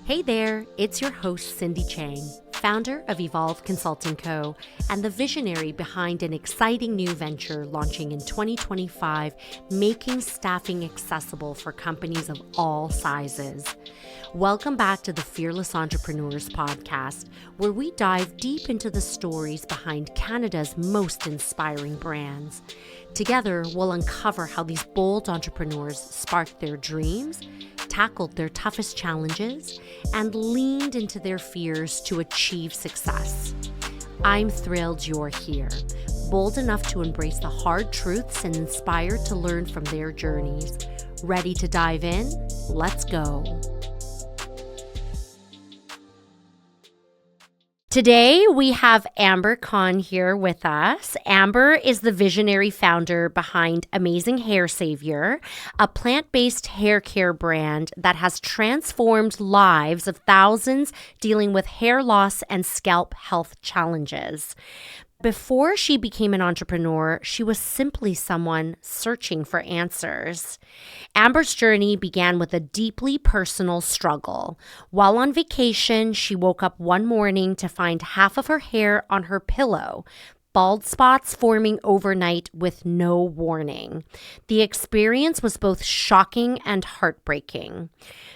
Hey there, it's your host Cindy Chang, founder of Evolve Consulting Co. and the visionary behind an exciting new venture launching in 2025, making staffing accessible for companies of all sizes. Welcome back to the Fearless Entrepreneurs podcast, where we dive deep into the stories behind Canada's most inspiring brands. Together, we'll uncover how these bold entrepreneurs sparked their dreams, tackled their toughest challenges, and leaned into their fears to achieve success. I'm thrilled you're here, bold enough to embrace the hard truths and inspired to learn from their journeys. Ready to dive in? Let's go. Today, we have Amber Kahn here with us. Amber is the visionary founder behind Amazing Hair Saviour, a plant-based hair care brand that has transformed lives of thousands dealing with hair loss and scalp health challenges. Before she became an entrepreneur, she was simply someone searching for answers. Amber's journey began with a deeply personal struggle. While on vacation, she woke up one morning to find half of her hair on her pillow, bald spots forming overnight with no warning. The experience was both shocking and heartbreaking.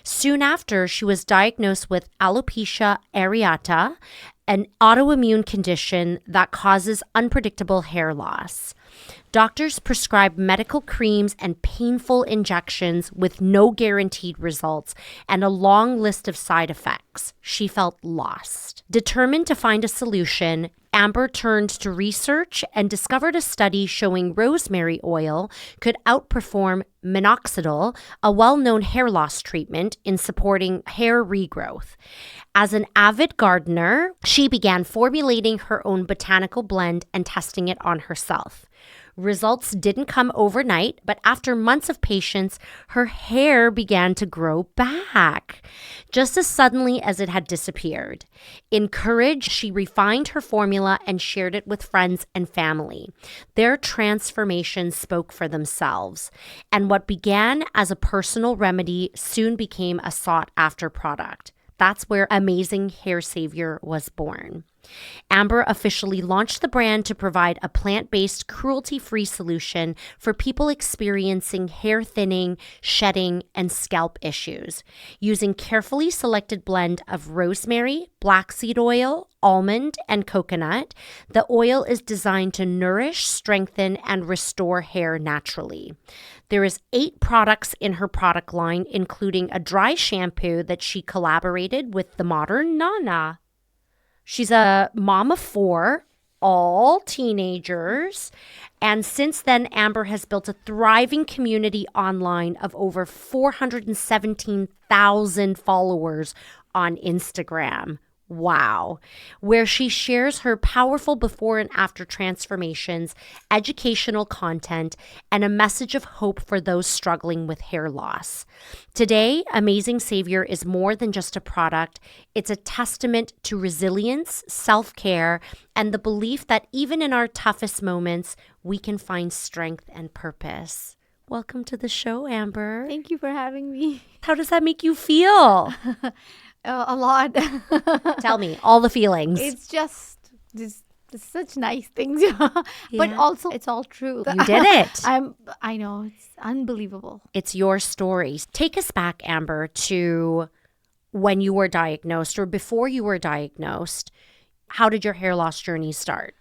Soon after, she was diagnosed with alopecia areata, an autoimmune condition that causes unpredictable hair loss. Doctors prescribed medical creams and painful injections with no guaranteed results and a long list of side effects. She felt lost. Determined to find a solution, Amber turned to research and discovered a study showing rosemary oil could outperform minoxidil, a well-known hair loss treatment, in supporting hair regrowth. As an avid gardener, she began formulating her own botanical blend and testing it on herself. Results didn't come overnight, but after months of patience, her hair began to grow back, just as suddenly as it had disappeared. Encouraged, she refined her formula and shared it with friends and family. Their transformations spoke for themselves, and what began as a personal remedy soon became a sought-after product. That's where Amazing Hair Saviour was born. Amber officially launched the brand to provide a plant-based, cruelty-free solution for people experiencing hair thinning, shedding, and scalp issues. Using carefully selected blend of rosemary, black seed oil, almond, and coconut, the oil is designed to nourish, strengthen, and restore hair naturally. There is 8 products in her product line, including a dry shampoo that she collaborated with the modern Nana. She's a mom of 4, all teenagers. And since then, Amber has built a thriving community online of over 417,000 followers on Instagram. Wow. Where she shares her powerful before and after transformations, educational content, and a message of hope for those struggling with hair loss. Today, Amazing Saviour is more than just a product. It's a testament to resilience, self-care, and the belief that even in our toughest moments, we can find strength and purpose. Welcome to the show, Amber. Thank you for having me. How does that make you feel? A lot. Tell me, all the feelings. It's just this such nice things, but also it's all true. You did it. I know, it's unbelievable. It's your story. Take us back, Amber, to when you were diagnosed or before you were diagnosed. How did your hair loss journey start?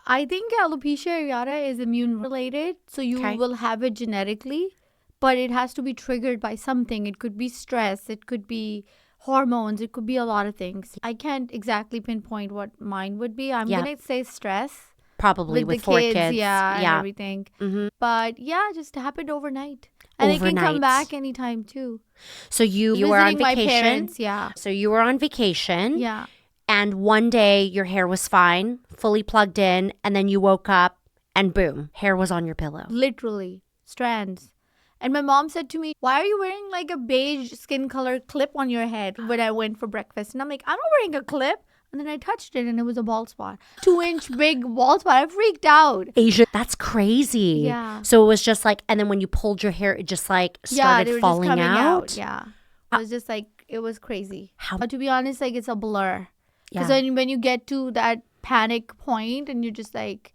I think alopecia areata is immune related, so you will have it genetically, but it has to be triggered by something. It could be stress, it could be hormones, it could be a lot of things. I can't exactly pinpoint what mine would be. I'm going to say stress. Probably with 4 kids. And everything. Mm-hmm. But just happened overnight. And it can come back anytime too. So you were on vacation. My parents, So you were on vacation. Yeah. And one day your hair was fine, fully plugged in, and then you woke up and boom, hair was on your pillow. Literally, strands. And my mom said to me, why are you wearing like a beige skin color clip on your head when I went for breakfast? And I'm like, I'm not wearing a clip. And then I touched it and it was a bald spot. 2-inch big bald spot. I freaked out. Asia, that's crazy. Yeah. So it was just like, and then when you pulled your hair, it just like started falling out. Yeah. I was just like, It was crazy. How? But to be honest, like, it's a blur. Yeah. Because when you get to that panic point and you're just like,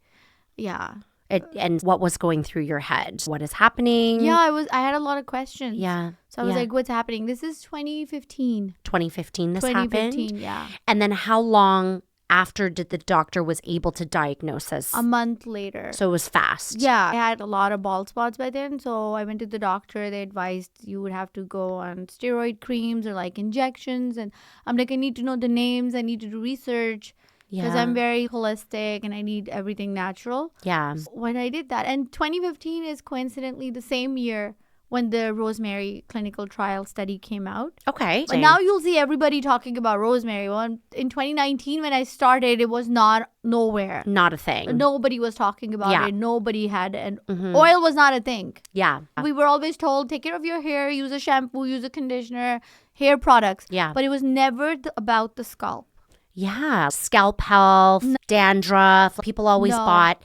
yeah. And what was going through your head? What is happening? Yeah, I had a lot of questions. Yeah. So I was like, what's happening? This is 2015. 2015 this happened? 2015, yeah. And then how long after did the doctor was able to diagnose this? A month later. So it was fast. Yeah. I had a lot of bald spots by then. So I went to the doctor. They advised you would have to go on steroid creams or like injections. And I'm like, I need to know the names. I need to do research. Because I'm very holistic and I need everything natural. Yeah. So when I did that. And 2015 is coincidentally the same year when the rosemary clinical trial study came out. Okay. But now you'll see everybody talking about rosemary. Well, in 2019 when I started, it was nowhere. Not a thing. Nobody was talking about it. Nobody had oil was not a thing. Yeah. We were always told, take care of your hair, use a shampoo, use a conditioner, hair products. Yeah. But it was never about the scalp. Yeah. Scalp health, dandruff. People always bought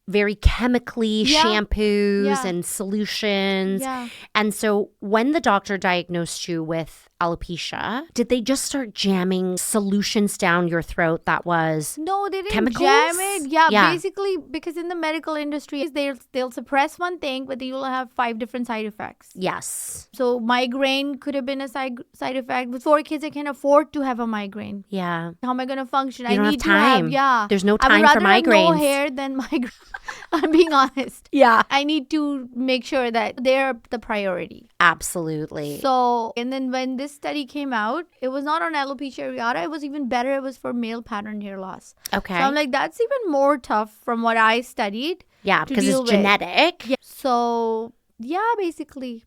very chemically shampoos and solutions. Yeah. And so when the doctor diagnosed you with alopecia, did they just start jamming solutions down your throat that was No, they didn't chemicals? jam it. Yeah, basically because in the medical industry, they'll suppress one thing, but you'll have 5 different side effects. Yes. So migraine could have been a side effect. With 4 kids, I can't afford to have a migraine. Yeah. How am I going to function? You don't have time. Yeah. There's no time for migraines. I would rather have no hair than migraine. I'm being honest. Yeah. I need to make sure that they're the priority. Absolutely. So, and then when this study came out, it was not on alopecia areata. It was even better. It was for male pattern hair loss. Okay. So I'm like, that's even more tough from what I studied. Yeah, because it's genetic. Yeah. So, yeah, basically.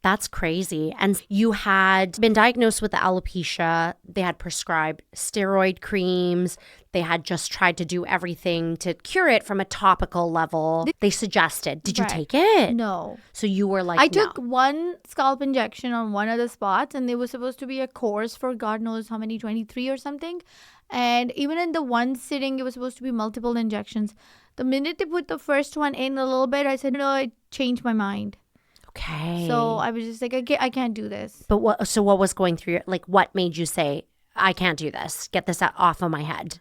That's crazy. And you had been diagnosed with the alopecia. They had prescribed steroid creams. They had just tried to do everything to cure it from a topical level. They suggested. Did you take it? No. So you were like, I took one scalp injection on one of the spots, and it was supposed to be a course for God knows how many, 23 or something. And even in the one sitting, it was supposed to be multiple injections. The minute they put the first one in a little bit, I said, no, it changed my mind. Okay. So I was just like, I can't do this. But what was going through your, like, what made you say, I can't do this? Get this off of my head.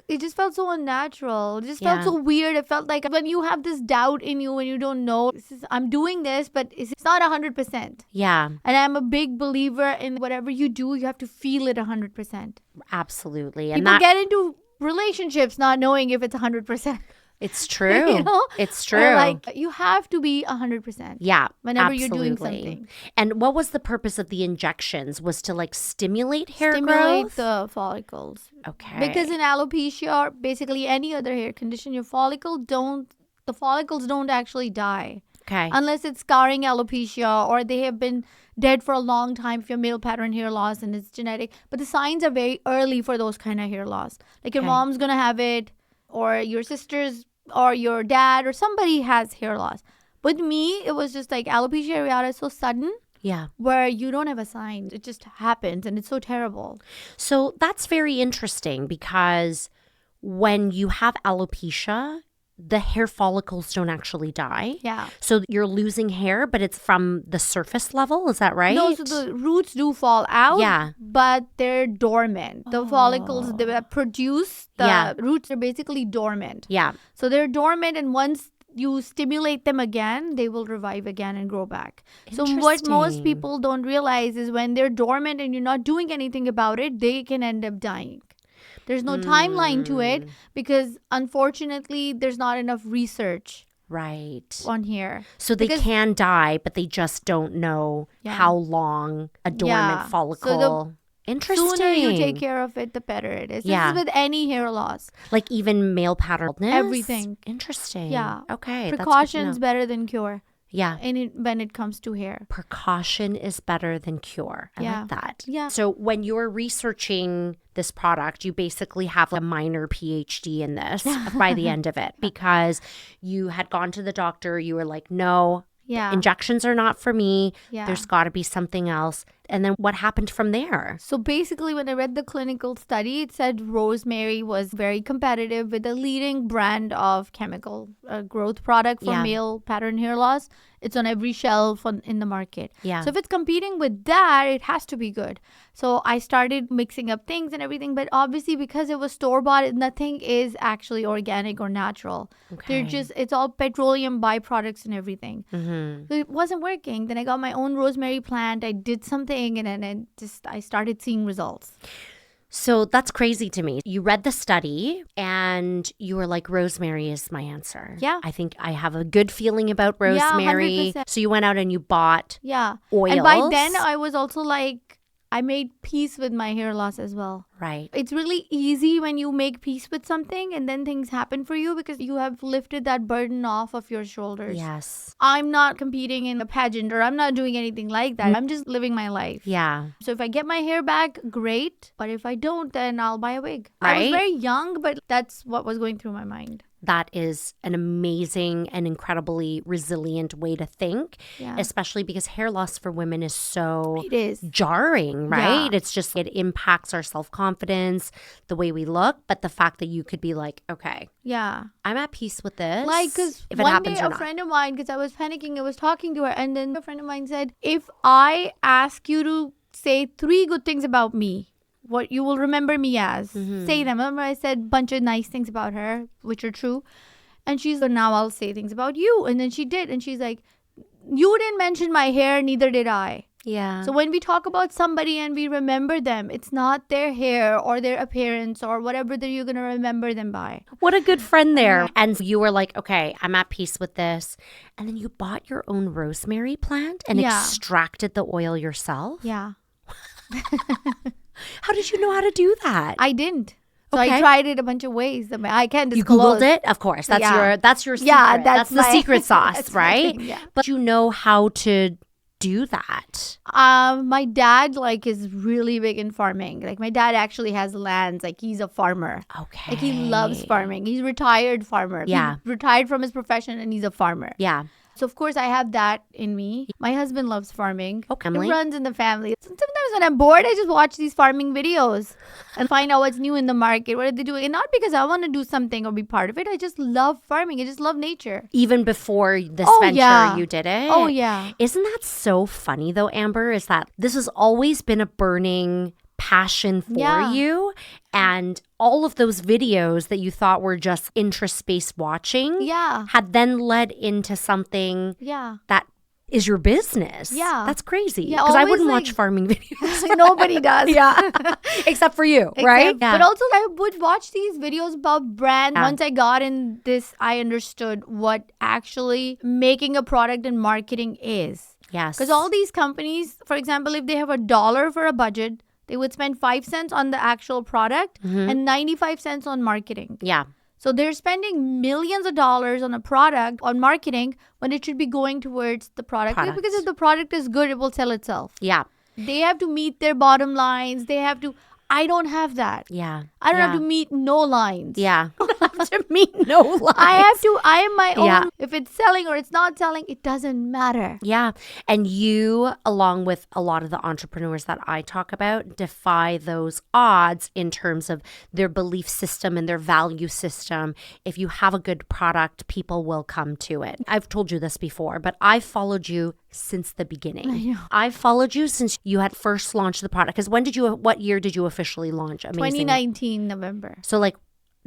It just felt so unnatural. It just felt so weird. It felt like when you have this doubt in you, when you don't know, I'm doing this, but it's not 100%. Yeah. And I'm a big believer in whatever you do, you have to feel it 100%. Absolutely. And people get into relationships not knowing if it's 100%. It's true. You know? It's true. Like, you have to be 100%. Yeah. Whenever absolutely. you're doing something. And what was the purpose of the injections? Was to like stimulate hair Stimulate growth? the follicles. Okay. Because in alopecia or basically any other hair condition, the follicles don't actually die. Okay. Unless it's scarring alopecia or they have been dead for a long time if you're male pattern hair loss and it's genetic. But the signs are very early for those kind of hair loss. Like your mom's going to have it, or your sisters or your dad or somebody has hair loss. With me, it was just like alopecia areata is so sudden. Yeah. Where you don't have a sign. It just happens and it's so terrible. So that's very interesting because when you have alopecia, the hair follicles don't actually die. Yeah. So you're losing hair, but it's from the surface level. Is that right? No, so the roots do fall out. Yeah. But they're dormant. The follicles that produce the roots are basically dormant. Yeah. So they're dormant, and once you stimulate them again, they will revive again and grow back. So what most people don't realize is when they're dormant and you're not doing anything about it, they can end up dying. There's no timeline to it because, unfortunately, there's not enough research on here. So they can die, but they just don't know how long a dormant follicle. Interesting. The sooner you take care of it, the better it is. This is with any hair loss. Like even male pattern baldness? Everything. Interesting. Yeah. Okay. Precaution's better than cure. Yeah. When it comes to hair. Precaution is better than cure. I like that. Yeah. So when you're researching this product, you basically have a minor PhD in this by the end of it because you had gone to the doctor. You were like, no, injections are not for me. Yeah. There's got to be something else. And then what happened from there? So basically, when I read the clinical study, it said rosemary was very competitive with the leading brand of chemical growth product for male pattern hair loss. It's on every shelf in the market. Yeah. So if it's competing with that, it has to be good. So I started mixing up things and everything. But obviously, because it was store-bought, nothing is actually organic or natural. Okay. It's all petroleum byproducts and everything. Mm-hmm. So it wasn't working. Then I got my own rosemary plant. I did something and then I started seeing results. So that's crazy to me. You read the study and you were like, rosemary is my answer. Yeah. I think I have a good feeling about rosemary. Yeah, 100%. So you went out and you bought oils. And by then I was also like, I made peace with my hair loss as well. Right. It's really easy when you make peace with something and then things happen for you because you have lifted that burden off of your shoulders. Yes. I'm not competing in a pageant or I'm not doing anything like that. I'm just living my life. Yeah. So if I get my hair back, great. But if I don't, then I'll buy a wig. Right? I was very young, but that's what was going through my mind. That is an amazing and incredibly resilient way to think, especially because hair loss for women is so jarring, right? Yeah. It's just, it impacts our self-confidence, the way we look, but the fact that you could be like, okay, I'm at peace with this. Like, because one day a friend of mine, because I was panicking, I was talking to her, and then a friend of mine said, if I ask you to say 3 good things about me, what you will remember me as. Say them. Remember I said a bunch of nice things about her, which are true. And she's like, now I'll say things about you. And then she did. And she's like, you didn't mention my hair, neither did I. Yeah. So when we talk about somebody and we remember them, it's not their hair or their appearance or whatever that you're going to remember them by. What a good friend there. And you were like, okay, I'm at peace with this. And then you bought your own rosemary plant and extracted the oil yourself? Yeah. How did you know how to do that? I didn't. So I tried it a bunch of ways. I can't You disclose. Googled it? Of course. That's your secret. Yeah, that's the secret sauce, that's right? Yeah. But you know how to do that. My dad is really big in farming. Like my dad actually has lands. Like he's a farmer. Okay. Like he loves farming. He's a retired farmer. Yeah. He retired from his profession and he's a farmer. Yeah. So, of course, I have that in me. My husband loves farming. Okay. It runs in the family. Sometimes when I'm bored, I just watch these farming videos and find out what's new in the market. What are they doing? And not because I want to do something or be part of it. I just love farming. I just love nature. Even before this venture, you did it? Oh, yeah. Isn't that so funny, though, Amber, is that this has always been a burning passion for you, and all of those videos that you thought were just interest-based watching had then led into something that is your business. Yeah. That's crazy. Yeah, because I wouldn't watch farming videos. Nobody does. Except for you, right? But also I would watch these videos about brands. Once I got in this, I understood what actually making a product and marketing is. Yes. Because all these companies, for example, if they have $1 for a budget, they would spend 5 cents on the actual product and 95 cents on marketing. Yeah. So they're spending millions of dollars on a product, on marketing, when it should be going towards the product. Because if the product is good, it will sell itself. Yeah. They have to meet their bottom lines. I don't have that. Yeah. I don't have to meet no lines. Yeah. I don't have to meet no lines. I am my own. If it's selling or it's not selling, it doesn't matter. Yeah. And you, along with a lot of the entrepreneurs that I talk about, defy those odds in terms of their belief system and their value system. If you have a good product, people will come to it. I've told you this before, but I've followed you since the beginning. I know. I've followed you since you had first launched the product. Because what year did you officially launch Amazing? 2019 November. So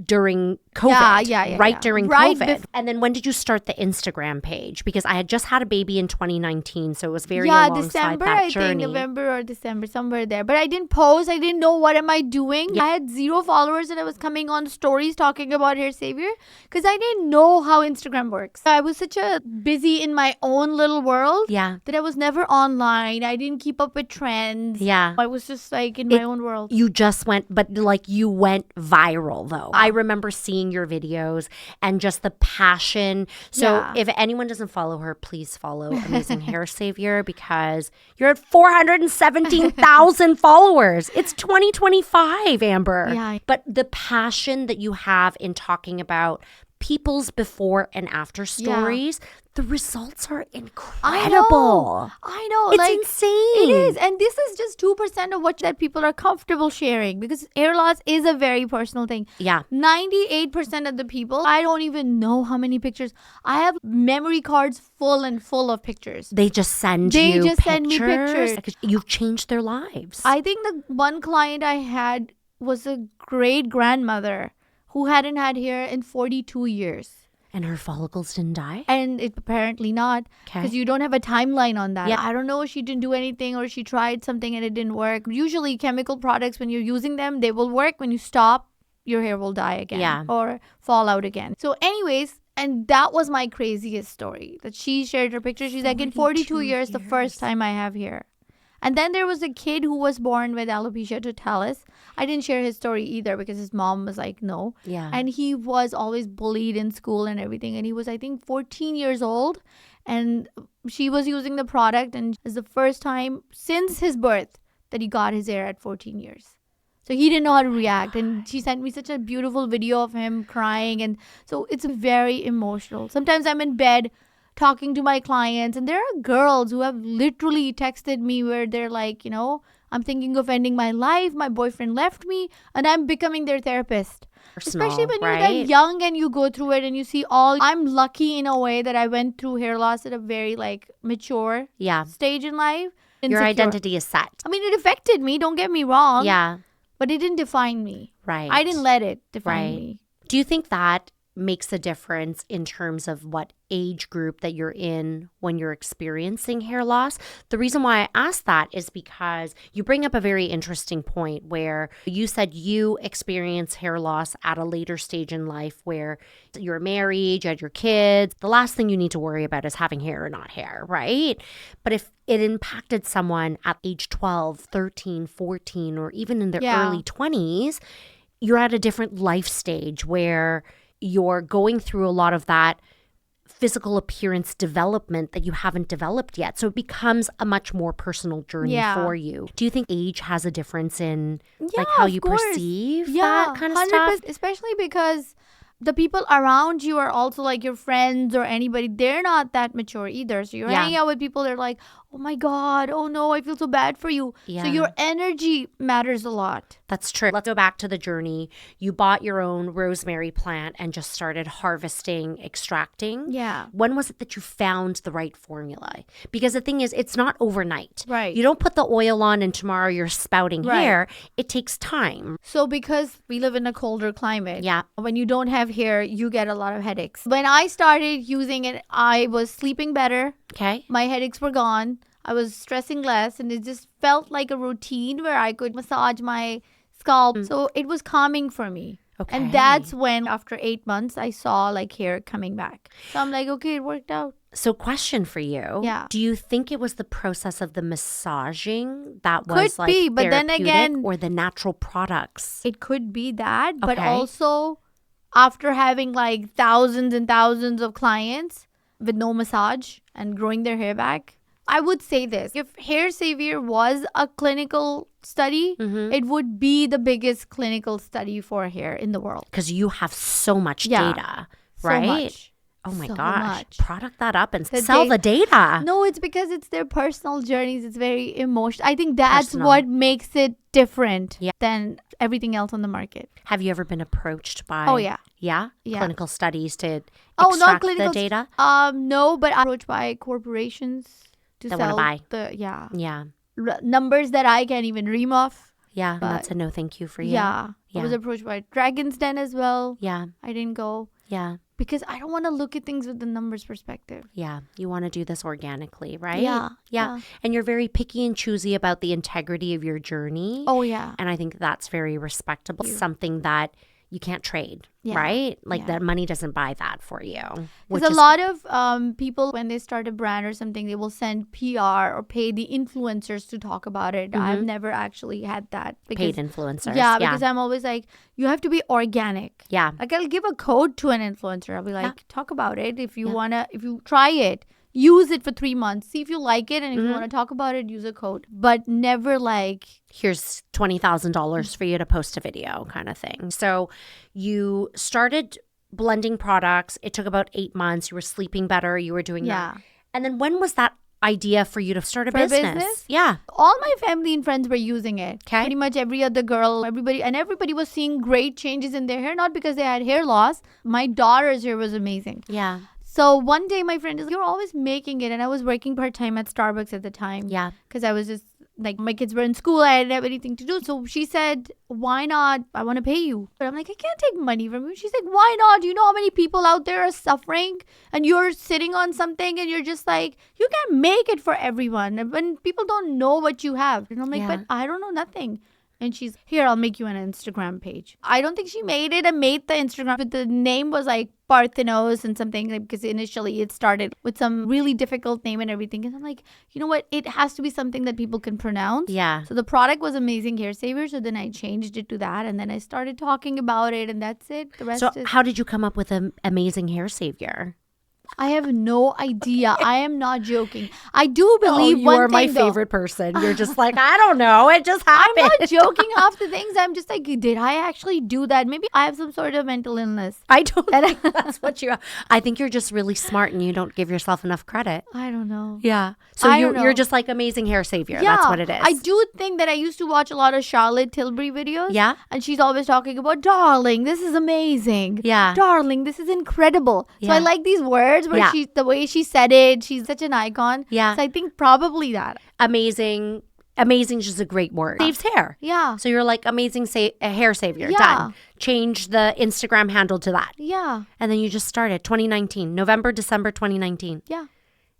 during COVID, right during COVID. And then when did you start the Instagram page? Because I had just had a baby in 2019, so it was very alongside December, that journey. I think November or December, somewhere there. But I didn't post. I didn't know what am I doing. I had 0 followers and I was coming on stories talking about Hair Savior because I didn't know how Instagram works. I was such a busy in my own little world that I was never online. I didn't keep up with trends. Yeah. I was just in my own world. You just went, but you went viral though. I remember seeing your videos and just the passion. So if anyone doesn't follow her, please follow Amazing Hair Saviour because you're at 417,000 followers. It's 2025, Amber. Yeah. But the passion that you have in talking about people's before and after stories, the results are incredible. I know. It's insane. It is. And this is just 2% of what that people are comfortable sharing, because hair loss is a very personal thing. Yeah. 98% of the people, I don't even know how many pictures. I have memory cards full of pictures. They just send me pictures. You've changed their lives. I think the one client I had was a great grandmother who hadn't had hair in 42 years. And her follicles didn't die? And it apparently not, because you don't have a timeline on that. Yeah. I don't know if she didn't do anything or she tried something and it didn't work. Usually chemical products, when you're using them, they will work. When you stop, your hair will die again or fall out again. So anyways, and that was my craziest story, that she shared her picture. She's like, in 42 years, the first time I have hair. And then there was a kid who was born with alopecia totalis. I didn't share his story either because his mom was like, no. Yeah. And he was always bullied in school and everything. And he was, I think, 14 years old. And she was using the product. And it's the first time since his birth that he got his hair at 14 years. So he didn't know how to react. And she sent me such a beautiful video of him crying. And so it's very emotional. Sometimes I'm in bed talking to my clients, and there are girls who have literally texted me where they're like, I'm thinking of ending my life. My boyfriend left me, and I'm becoming their therapist. Especially when you're that young and you go through it and you see I'm lucky in a way that I went through hair loss at a very mature stage in life. Your identity is set. I mean, it affected me. Don't get me wrong. Yeah. But it didn't define me. Right. I didn't let it define me. Do you think that makes a difference in terms of what age group that you're in when you're experiencing hair loss? The reason why I ask that is because you bring up a very interesting point where you said you experience hair loss at a later stage in life where you're married, you had your kids. The last thing you need to worry about is having hair or not hair, right? But if it impacted someone at age 12, 13, 14, or even in their early 20s, you're at a different life stage where you're going through a lot of that physical appearance development that you haven't developed yet. So it becomes a much more personal journey for you. Do you think age has a difference in how you perceive that kind of 100%, stuff? Especially because the people around you are also your friends or anybody. They're not that mature either. So you're hanging out with people. They're like, oh my God, oh no, I feel so bad for you. Yeah. So your energy matters a lot. That's true. Let's go back to the journey. You bought your own rosemary plant and just started harvesting, extracting. Yeah. When was it that you found the right formula? Because the thing is, it's not overnight. Right. You don't put the oil on and tomorrow you're spouting hair. It takes time. So because we live in a colder climate, yeah, when you don't have hair, you get a lot of headaches. When I started using it, I was sleeping better. Okay. My headaches were gone. I was stressing less, and it just felt like a routine where I could massage my scalp. So it was calming for me. Okay. And that's when, after 8 months, I saw hair coming back. So I'm like, okay, it worked out. So question for you. Yeah. Do you think it was the process of the massaging that was could be, but then again, or the natural products? It could be that, but also after having thousands and thousands of clients with no massage and growing their hair back, I would say this. If Hair Saviour was a clinical study, it would be the biggest clinical study for hair in the world. Because you have so much data, right? So much. Oh my so gosh. Much. Product that up and sell the data. No, it's because it's their personal journeys. It's very emotional. I think that's what makes it different than everything else on the market. Have you ever been approached by clinical studies to extract the data? No, but I'm approached by corporations to sell buy. Numbers that I can't even dream of. Yeah, that's a no thank you for you. Yeah. I was approached by Dragon's Den as well. Yeah. I didn't go. Yeah. Because I don't want to look at things with the numbers perspective. Yeah. You want to do this organically, right? Yeah. And you're very picky and choosy about the integrity of your journey. Oh, yeah. And I think that's very respectable. Something that you can't trade, right? That money doesn't buy that for you. Because a lot of people, when they start a brand or something, they will send PR or pay the influencers to talk about it. I've never actually had that. Paid influencers. Yeah, because I'm always like, you have to be organic. Yeah. I'll give a code to an influencer. I'll be like, talk about it. If you if you try it, use it for 3 months. See if you like it. And if you want to talk about it, use a code. But never here's $20,000 for you to post a video kind of thing. So you started blending products. It took about 8 months. You were sleeping better. You were doing Yeah. that. And then when was that idea for you to start a For a business? business? Yeah. All my family and friends were using it. Okay. Pretty much every other girl, everybody was seeing great changes in their hair, not because they had hair loss. My daughter's hair was amazing. Yeah. So one day my friend is like, you're always making it. And I was working part-time at Starbucks at the time. Yeah. Because I was just like, my kids were in school. I didn't have anything to do. So she said, why not? I want to pay you. But I'm like, I can't take money from you. She's like, why not? Do you know how many people out there are suffering? And you're sitting on something and you're just like, you can't make it for everyone. And when people don't know what you have. And I'm like, but I don't know nothing. And she's, here, I'll make you an Instagram page. I don't think she made it. I made the Instagram, but the name was like Parthenos and something, like, because initially it started with some really difficult name and everything. And I'm like, you know what? It has to be something that people can pronounce. Yeah. So the product was Amazing Hair Saviour. So then I changed it to that. And then I started talking about it. And that's it. The rest is... how did you come up with an Amazing Hair Savior? I have no idea. I am not joking. I do believe you one are thing, my though. favorite person. You're just like, I don't know. It just happened. I'm not joking half the things. I'm just like, did I actually do that? Maybe I have some sort of mental illness. I don't think that's what you have. I think you're just really smart and you don't give yourself enough credit. I don't know. Yeah. So I don't know. you're just like Amazing Hair Savior. Yeah, That's what it is. I do think that I used to watch a lot of Charlotte Tilbury videos. Yeah. And she's always talking about, darling, this is amazing. Yeah. Darling, this is incredible. So Yeah. I like these words where the way she said it, she's such an icon. Yeah. So I think probably that. Amazing is just a great word. Saves hair. Yeah. So you're like Amazing Hair Savior. Yeah. Done. Change the Instagram handle to that. Yeah. And then you just started 2019, December 2019. Yeah.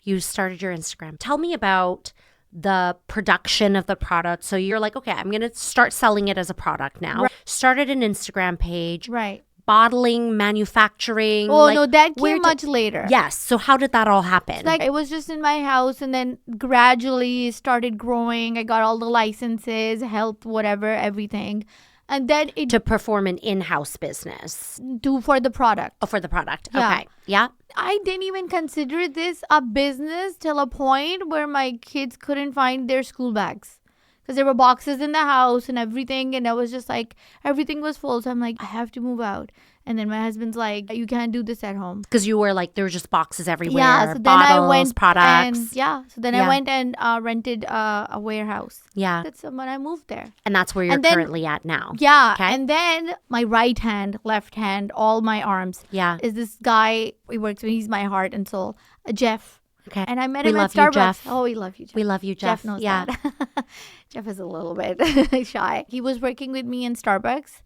You started your Instagram. Tell me about the production of the product. So you're like, okay, I'm going to start selling it as a product now. Right. Started an Instagram page. Right. Bottling, manufacturing. Oh, no, that came much later. Yes. So how did that all happen? Like, it was just in my house, and then gradually started growing. I got all the licenses, health, whatever, everything. And then it... To perform an in-house business. For the product. Oh, for the product. Yeah. Okay. Yeah. I didn't even consider this a business till a point where my kids couldn't find their school bags. Because there were boxes in the house and everything. And I was just like, everything was full. So I'm like, I have to move out. And then my husband's like, you can't do this at home. Because you were like, there were just boxes everywhere. Yeah. So then bottles, I went products. I went and rented a warehouse. Yeah. That's when I moved there. And that's where you're currently at now. Yeah. Okay. And then my right hand, left hand, all my arms. Yeah. Is this guy, he works with, he's my heart and soul, Jeff. Okay. And I met We him love at Starbucks. you, Jeff. Oh, we love you, Jeff. We love you, Jeff. Jeff knows yeah. that. Jeff is a little bit shy. He was working with me in Starbucks.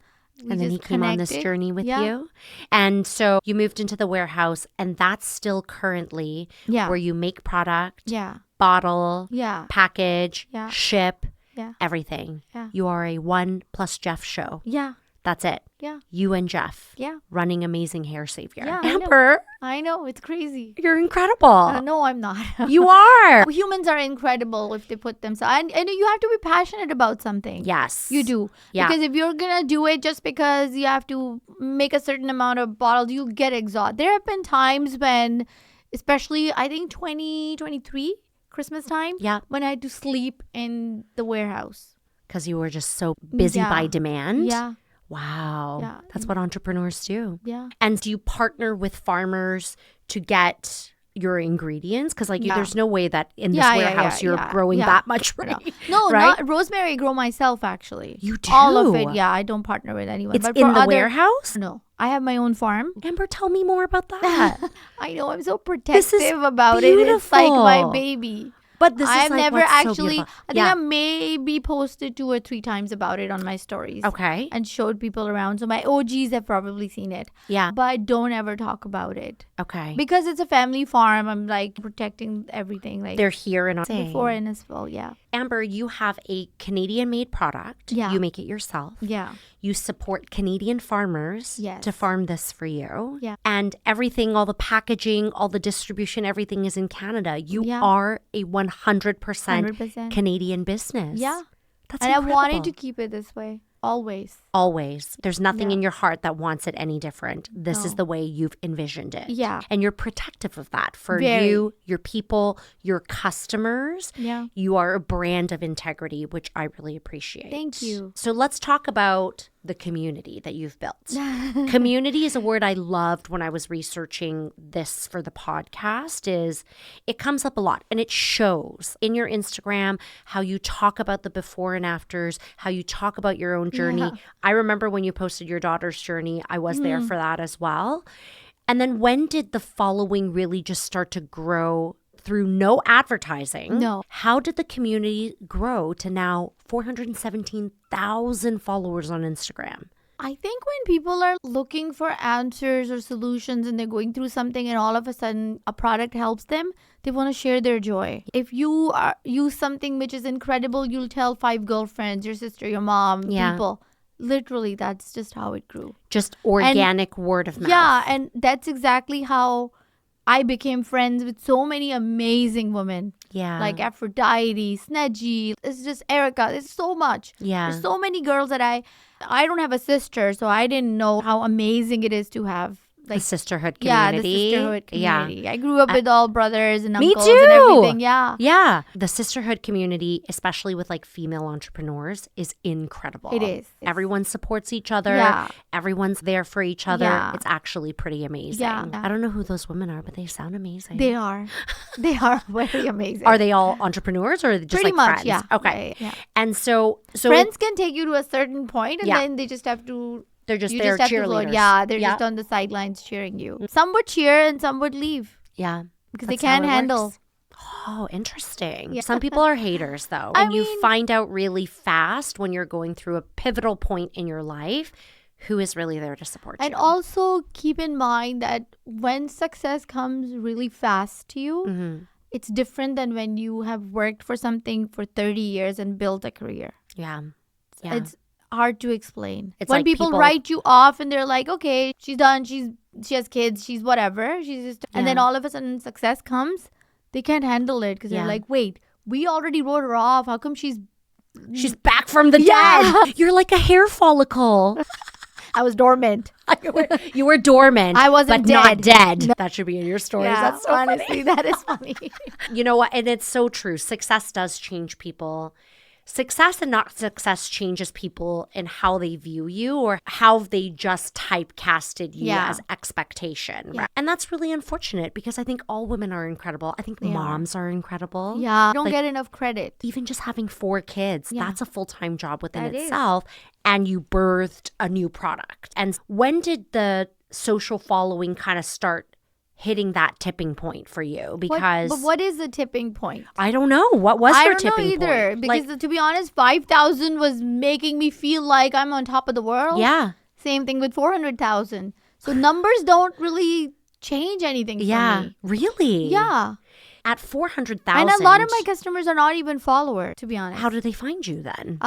And then he came on this journey with you. And so you moved into the warehouse, and that's still currently where you make product, bottle, package, ship, everything. Yeah. You are a 1+ Jeff show. Yeah. That's it. Yeah. You and Jeff. Yeah. Running Amazing Hair Savior. Yeah, Amber. I know. It's crazy. You're incredible. No, I'm not. You are. Humans are incredible if they put themselves. And you have to be passionate about something. Yes. You do. Yeah. Because if you're going to do it just because you have to make a certain amount of bottles, you'll get exhausted. There have been times when, especially, I think 2023, Christmas time, when I had to sleep in the warehouse. Because you were just so busy by demand? Yeah. Wow. Yeah. That's what entrepreneurs do. Yeah. And do you partner with farmers to get your ingredients? Because there's no way that in this warehouse you're growing that much. No, right? not rosemary. I grow myself, actually. You do? All of it. Yeah, I don't partner with anyone. It's in the warehouse? No. I have my own farm. Amber, tell me more about that. I know. I'm so protective about it. It's like my baby. But this I've is like never what's so actually, beautiful. I think I maybe posted 2 or 3 times about it on my stories. Okay. And showed people around. So my OGs have probably seen it. Yeah. But I don't ever talk about it. Okay. Because it's a family farm. I'm like protecting everything. Like they're here in before Innisfil. Yeah. Amber, you have a Canadian-made product. Yeah. You make it yourself. Yeah. You support Canadian farmers to farm this for you. Yeah. And everything, all the packaging, all the distribution, everything is in Canada. You are a 100% Canadian business. Yeah. That's incredible. I wanted to keep it this way. Always. Always. There's nothing in your heart that wants it any different. This is the way you've envisioned it. Yeah. And you're protective of that for you, your people, your customers. Yeah. You are a brand of integrity, which I really appreciate. Thank you. So let's talk about the community that you've built. Community is a word I loved when I was researching this for the podcast. It comes up a lot, and it shows in your Instagram how you talk about the before and afters, how you talk about your own journey. Yeah. I remember when you posted your daughter's journey, I was there for that as well. And then when did the following really just start to grow through no advertising? No. How did the community grow to now 417,000 followers on Instagram? I think when people are looking for answers or solutions and they're going through something and all of a sudden a product helps them, they want to share their joy. If you use something which is incredible, you'll tell 5 girlfriends, your sister, your mom, people. Literally, that's just how it grew. Just organic word of mouth. Yeah, and that's exactly how I became friends with so many amazing women. Yeah. Like Aphrodite, Snedgy, it's just Erica. There's so much. Yeah. There's so many girls that I don't have a sister, so I didn't know how amazing it is to have the sisterhood community. Yeah, the sisterhood community. Yeah. I grew up with all brothers and uncles Me too. and everything. Yeah. Yeah. The sisterhood community, especially with like female entrepreneurs, is incredible. It is. Everyone supports each other. Yeah. Everyone's there for each other. Yeah. It's actually pretty amazing. Yeah. I don't know who those women are, but they sound amazing. They are. They are very amazing. Are they all entrepreneurs or are they just Pretty like much, friends? yeah. Okay. Yeah. And so friends can take you to a certain point and then they just have to... They're just you their just have to cheerleaders. vote. Yeah, they're just on the sidelines cheering you. Some would cheer and some would leave. Yeah. Because they can't handle. Works. Oh, interesting. Yeah. Some people are haters, though. And you find out really fast when you're going through a pivotal point in your life who is really there to support you. And also keep in mind that when success comes really fast to you, it's different than when you have worked for something for 30 years and built a career. Yeah. It's hard to explain. It's when like people write you off and they're like, okay, she's done, she has kids, she's whatever, she's just, and then all of a sudden success comes, they can't handle it because they're like, wait, we already wrote her off. How come she's back from the dead? You're like a hair follicle. I was dormant. You were dormant. I wasn't but dead. Not dead. No. That should be in your stories. Yeah, that's so honestly, funny. that is funny. You know what? And it's so true. Success does change people. Success and not success changes people in how they view you or how they just typecasted you as expectation. Yeah. Right? And that's really unfortunate because I think all women are incredible. I think moms are incredible. Yeah. Don't get enough credit. Even just having 4 kids, that's a full-time job within itself. And you birthed a new product. And when did the social following kind of start hitting that tipping point for you? Because but what is the tipping point? I don't know. What was your tipping point? I don't know either. Because to be honest, 5,000 was making me feel like I'm on top of the world. Yeah. Same thing with 400,000. So numbers don't really change anything for me. Really? Yeah. At 400,000. And a lot of my customers are not even followers, to be honest. How do they find you then?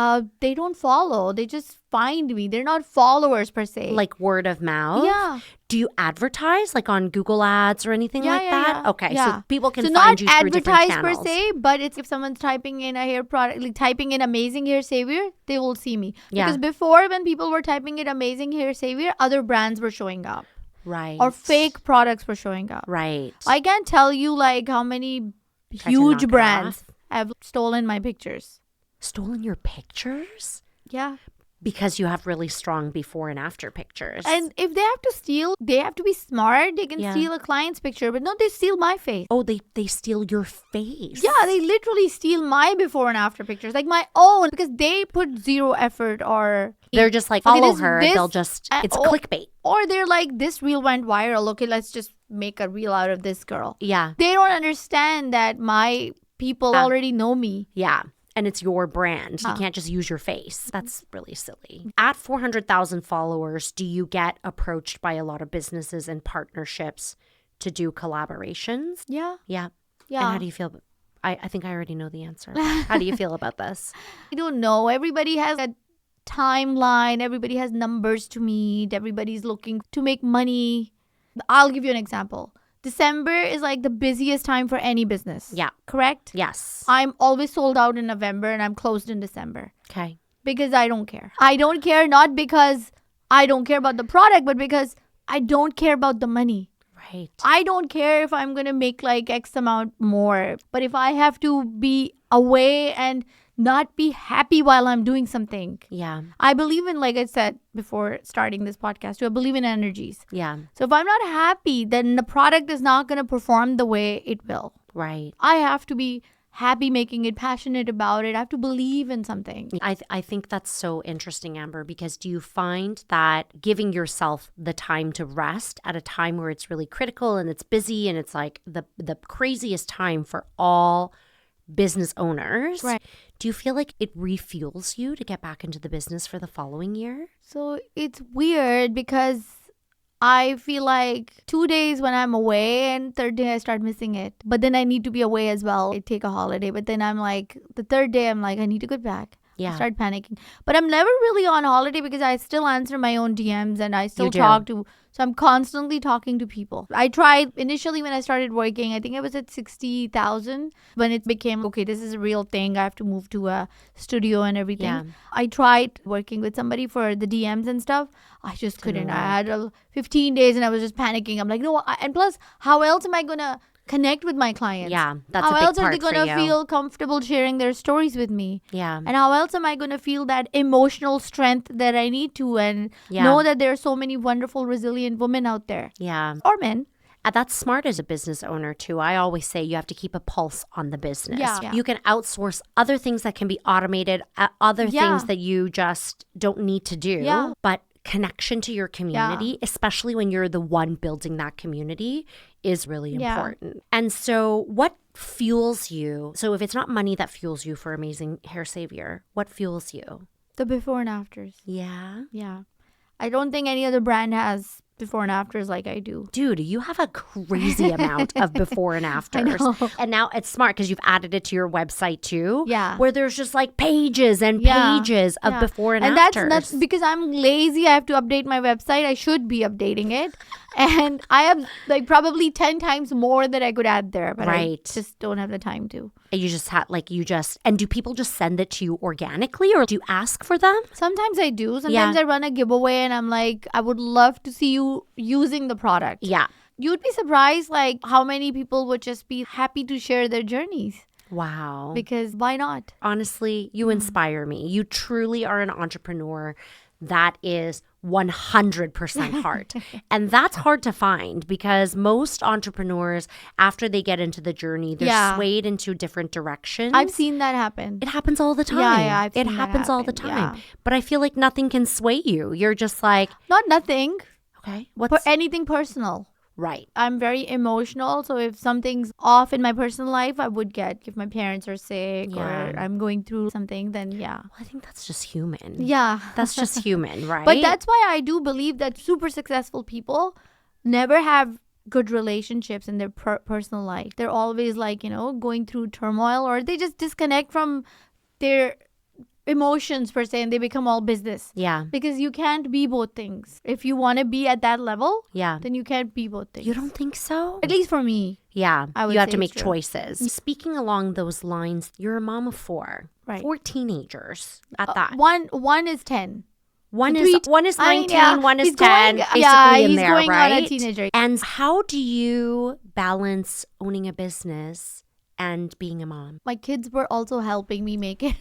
They don't follow. They just find me. They're not followers per se. Like word of mouth? Yeah. Do you advertise like on Google Ads or anything like that? Yeah. Okay, so people can so find you through different channels. not advertise per se, but it's if someone's typing in a hair product, like typing in Amazing Hair Saviour, they will see me. Because before when people were typing in Amazing Hair Saviour, other brands were showing up. Right. Or fake products were showing up. Right. I can't tell you like how many huge brands have stolen my pictures. Stolen your pictures? Yeah. Because you have really strong before and after pictures. And if they have to steal, they have to be smart. They can steal a client's picture, but no, they steal my face. Oh, they steal your face. Yeah, they literally steal my before and after pictures, like my own, because they put zero effort or... They're just like, follow her. They'll just, it's clickbait. Or they're like, this reel went viral. Okay, let's just make a reel out of this girl. Yeah. They don't understand that my people already know me. Yeah. And it's your brand. You can't just use your face. That's really silly. At 400,000 followers, do you get approached by a lot of businesses and partnerships to do collaborations? Yeah. Yeah. Yeah. And how do you feel? I think I already know the answer. How do you feel about this? I don't know. Everybody has a timeline. Everybody has numbers to meet. Everybody's looking to make money. I'll give you an example. December is like the busiest time for any business. Yeah. Correct? Yes. I'm always sold out in November and I'm closed in December. Okay. Because I don't care. I don't care not because I don't care about the product, but because I don't care about the money. Right. I don't care if I'm going to make like X amount more. But if I have to be away and not be happy while I'm doing something. Yeah. I believe in, like I said before starting this podcast, I believe in energies. Yeah. So if I'm not happy, then the product is not going to perform the way it will. Right. I have to be happy making it, passionate about it. I have to believe in something. I think that's so interesting, Amber, because do you find that giving yourself the time to rest at a time where it's really critical and it's busy and it's like the craziest time for all business owners, right? Do you feel like it refuels you to get back into the business for the following year? So it's weird because I feel like 2 days when I'm away and third day I start missing it. But then I need to be away as well. I take a holiday. But then I'm like, the third day I'm like, I need to get back. Yeah. I start panicking. But I'm never really on holiday because I still answer my own DMs and I still You do. talk to. So I'm constantly talking to people. I tried initially when I started working, I think I was at 60,000 when it became, okay, this is a real thing. I have to move to a studio and everything. Yeah. I tried working with somebody for the DMs and stuff. I just couldn't. work. I had 15 days and I was just panicking. I'm like, no. And plus, how else am I going to connect with my clients? Yeah, that's how a big else are part they for gonna you. feel comfortable sharing their stories with me? Yeah. And how else am I gonna feel that emotional strength that I need to and know that there are so many wonderful, resilient women out there? Yeah. Or men. And that's smart as a business owner too. I always say you have to keep a pulse on the business. Yeah. You can outsource other things that can be automated, other things that you just don't need to do. Yeah. But connection to your community, especially when you're the one building that community, is really important. And so what fuels you? So if it's not money that fuels you for Amazing Hair Saviour, what fuels you? The before and afters. Yeah. Yeah. I don't think any other brand has before and afters like I do. Dude, you have a crazy amount of before and afters. And now it's smart because you've added it to your website too. Yeah. Where there's just like pages and pages of before and afters. And that's because I'm lazy. I have to update my website. I should be updating it. And I have like probably 10 times more that I could add there. But I just don't have the time to. And you just had and do people just send it to you organically or do you ask for them? Sometimes I do. Sometimes I run a giveaway and I'm like, I would love to see you using the product. Yeah. You'd be surprised like how many people would just be happy to share their journeys. Wow. Because why not? Honestly, you inspire me. You truly are an entrepreneur that is 100% heart. And that's hard to find because most entrepreneurs, after they get into the journey, they're swayed into different directions. I've seen that happen. It happens all the time. Yeah, it happens all the time. Yeah. But I feel like nothing can sway you. You're just like... Not nothing. Okay. For anything personal. Right. I'm very emotional. So if something's off in my personal life, I would if my parents are sick or I'm going through something, then Well, I think that's just human. Yeah. That's just human, right? But that's why I do believe that super successful people never have good relationships in their personal life. They're always like, going through turmoil or they just disconnect from their emotions per se and they become all business. Yeah. Because you can't be both things. If you want to be at that level, then you can't be both things. You don't think so? At least for me. Yeah. I would you have say to make it's true. choices. Speaking along those lines, you're a mom of 4. Right. 4 teenagers at that. One is 10. One is 19, one is he's 10, going, basically in he's there, going right? on a teenager. And how do you balance owning a business and being a mom? My kids were also helping me make it.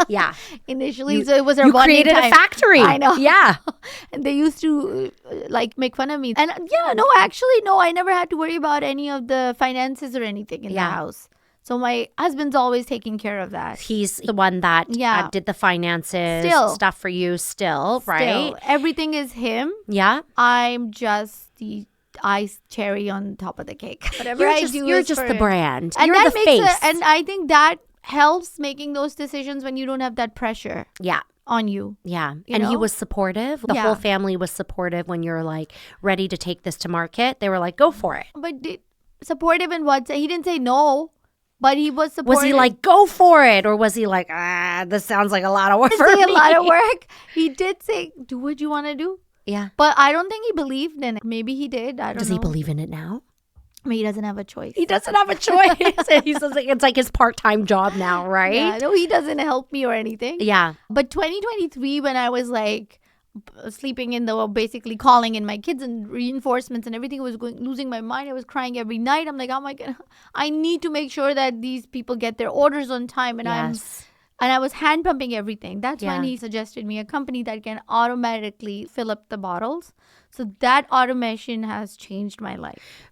Yeah. Initially, so it was their you bonding created time. a factory. I know. Yeah. And they used to make fun of me. And actually, I never had to worry about any of the finances or anything in the house. So my husband's always taking care of that. He's the one that did the finances stuff for you still, right? Everything is him. Yeah. I'm just the ice cherry on top of the cake. Whatever you're just the brand. And you're that the face. and I think that helps making those decisions when you don't have that pressure. Yeah. On you. Yeah. And he was supportive. The whole family was supportive when you're like ready to take this to market. They were like, go for it. But supportive in what? He didn't say no. But he was supportive. Was he like, go for it? Or was he like, this sounds like a lot of work for me? A lot of work. He did say, do what you want to do. Yeah. But I don't think he believed in it. Maybe he did. I don't know. Does he believe in it now? I mean, he doesn't have a choice. He doesn't have a choice. He says it's like his part-time job now, right? Yeah, no, he doesn't help me or anything. Yeah. But 2023, when I was like sleeping in basically calling in my kids and reinforcements and everything was losing my mind. I was crying every night. I'm like, oh my God, I need to make sure that these people get their orders on time. And And I was hand pumping everything. That's Yeah. when he suggested me a company that can automatically fill up the bottles. So that automation has changed my life.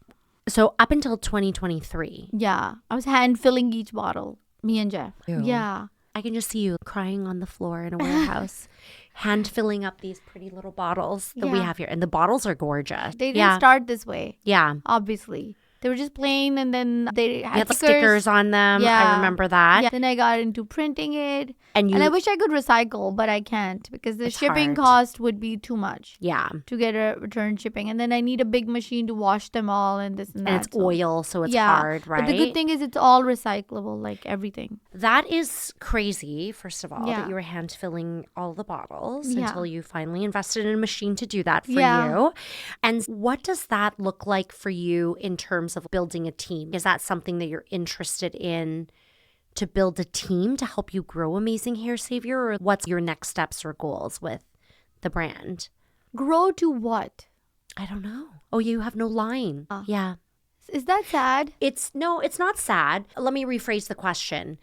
So up until 2023. Yeah. I was hand filling each bottle, me and Jeff. Ew. Yeah. I can just see you crying on the floor in a warehouse, hand filling up these pretty little bottles that we Yeah. have here. And the bottles are gorgeous. They didn't start this way, Yeah. obviously. They were just plain, and then they You had had the stickers on them. I Yeah. remember that. Yeah. Then I got into printing it. And I wish I could recycle, but I can't because the It's shipping hard. cost would be too much Yeah. to get a return shipping. And then I need a big machine to wash them all and this and that. And it's oil, so it's Yeah. hard, right? But the good thing is it's all recyclable, like everything. That is crazy, first of all, Yeah. that you were hand filling all the bottles Yeah. until you finally invested in a machine to do that for Yeah. you. And what does that look like for you in terms of building a team? Is that something that you're interested in to build a team to help you grow Amazing Hair Saviour? Or what's your next steps or goals with the brand? Grow to what? I don't know. Oh, you have no line. Yeah. Is that sad? It's not sad. Let me rephrase the question.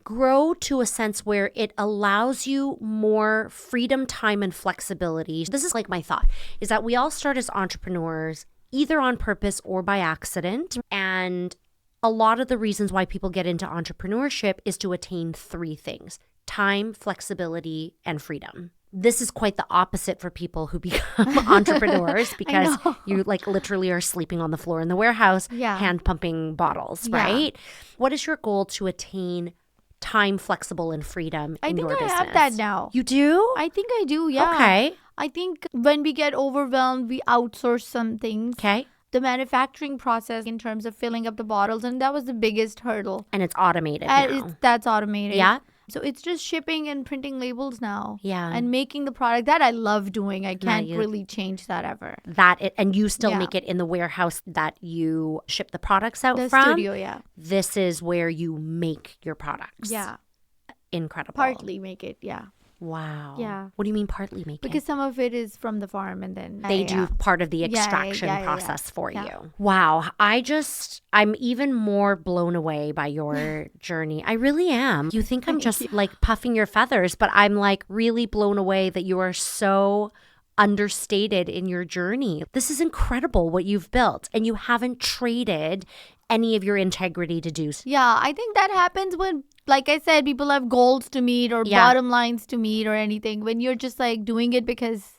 Grow to a sense where it allows you more freedom, time, and flexibility. This is like my thought, is that we all start as entrepreneurs, either on purpose or by accident. And a lot of the reasons why people get into entrepreneurship is to attain three things: time, flexibility, and freedom. This is quite the opposite for people who become entrepreneurs because you like literally are sleeping on the floor in the warehouse, Yeah. hand pumping bottles, Yeah. right? What is your goal to attain time, flexible, and freedom I in think your I business? have that now. You do? I think I do, yeah. Okay. I think when we get overwhelmed, we outsource some things. Okay. The manufacturing process in terms of filling up the bottles, and that was the biggest hurdle. And it's automated And now. that's automated. Yeah. So it's just shipping and printing labels now. Yeah. And making the product that I love doing. I can't you- really change that ever. And you still Yeah. make it in the warehouse that you ship the products out The from. studio, yeah. This is where you make your products. Yeah. Incredible. Partly make it, yeah. Wow. Yeah. What do you mean partly make Because it? some of it is from the farm and then They do part of the Yeah, extraction yeah. process for Yeah. you. Wow. I'm even more blown away by your journey. I really am. You think I'm just like puffing your feathers, but I'm like really blown away that you are so understated in your journey. This is incredible what you've built, and you haven't traded any of your integrity to do so. Yeah, I think that happens when, like I said, people have goals to meet or Yeah. bottom lines to meet or anything. When you're just like doing it because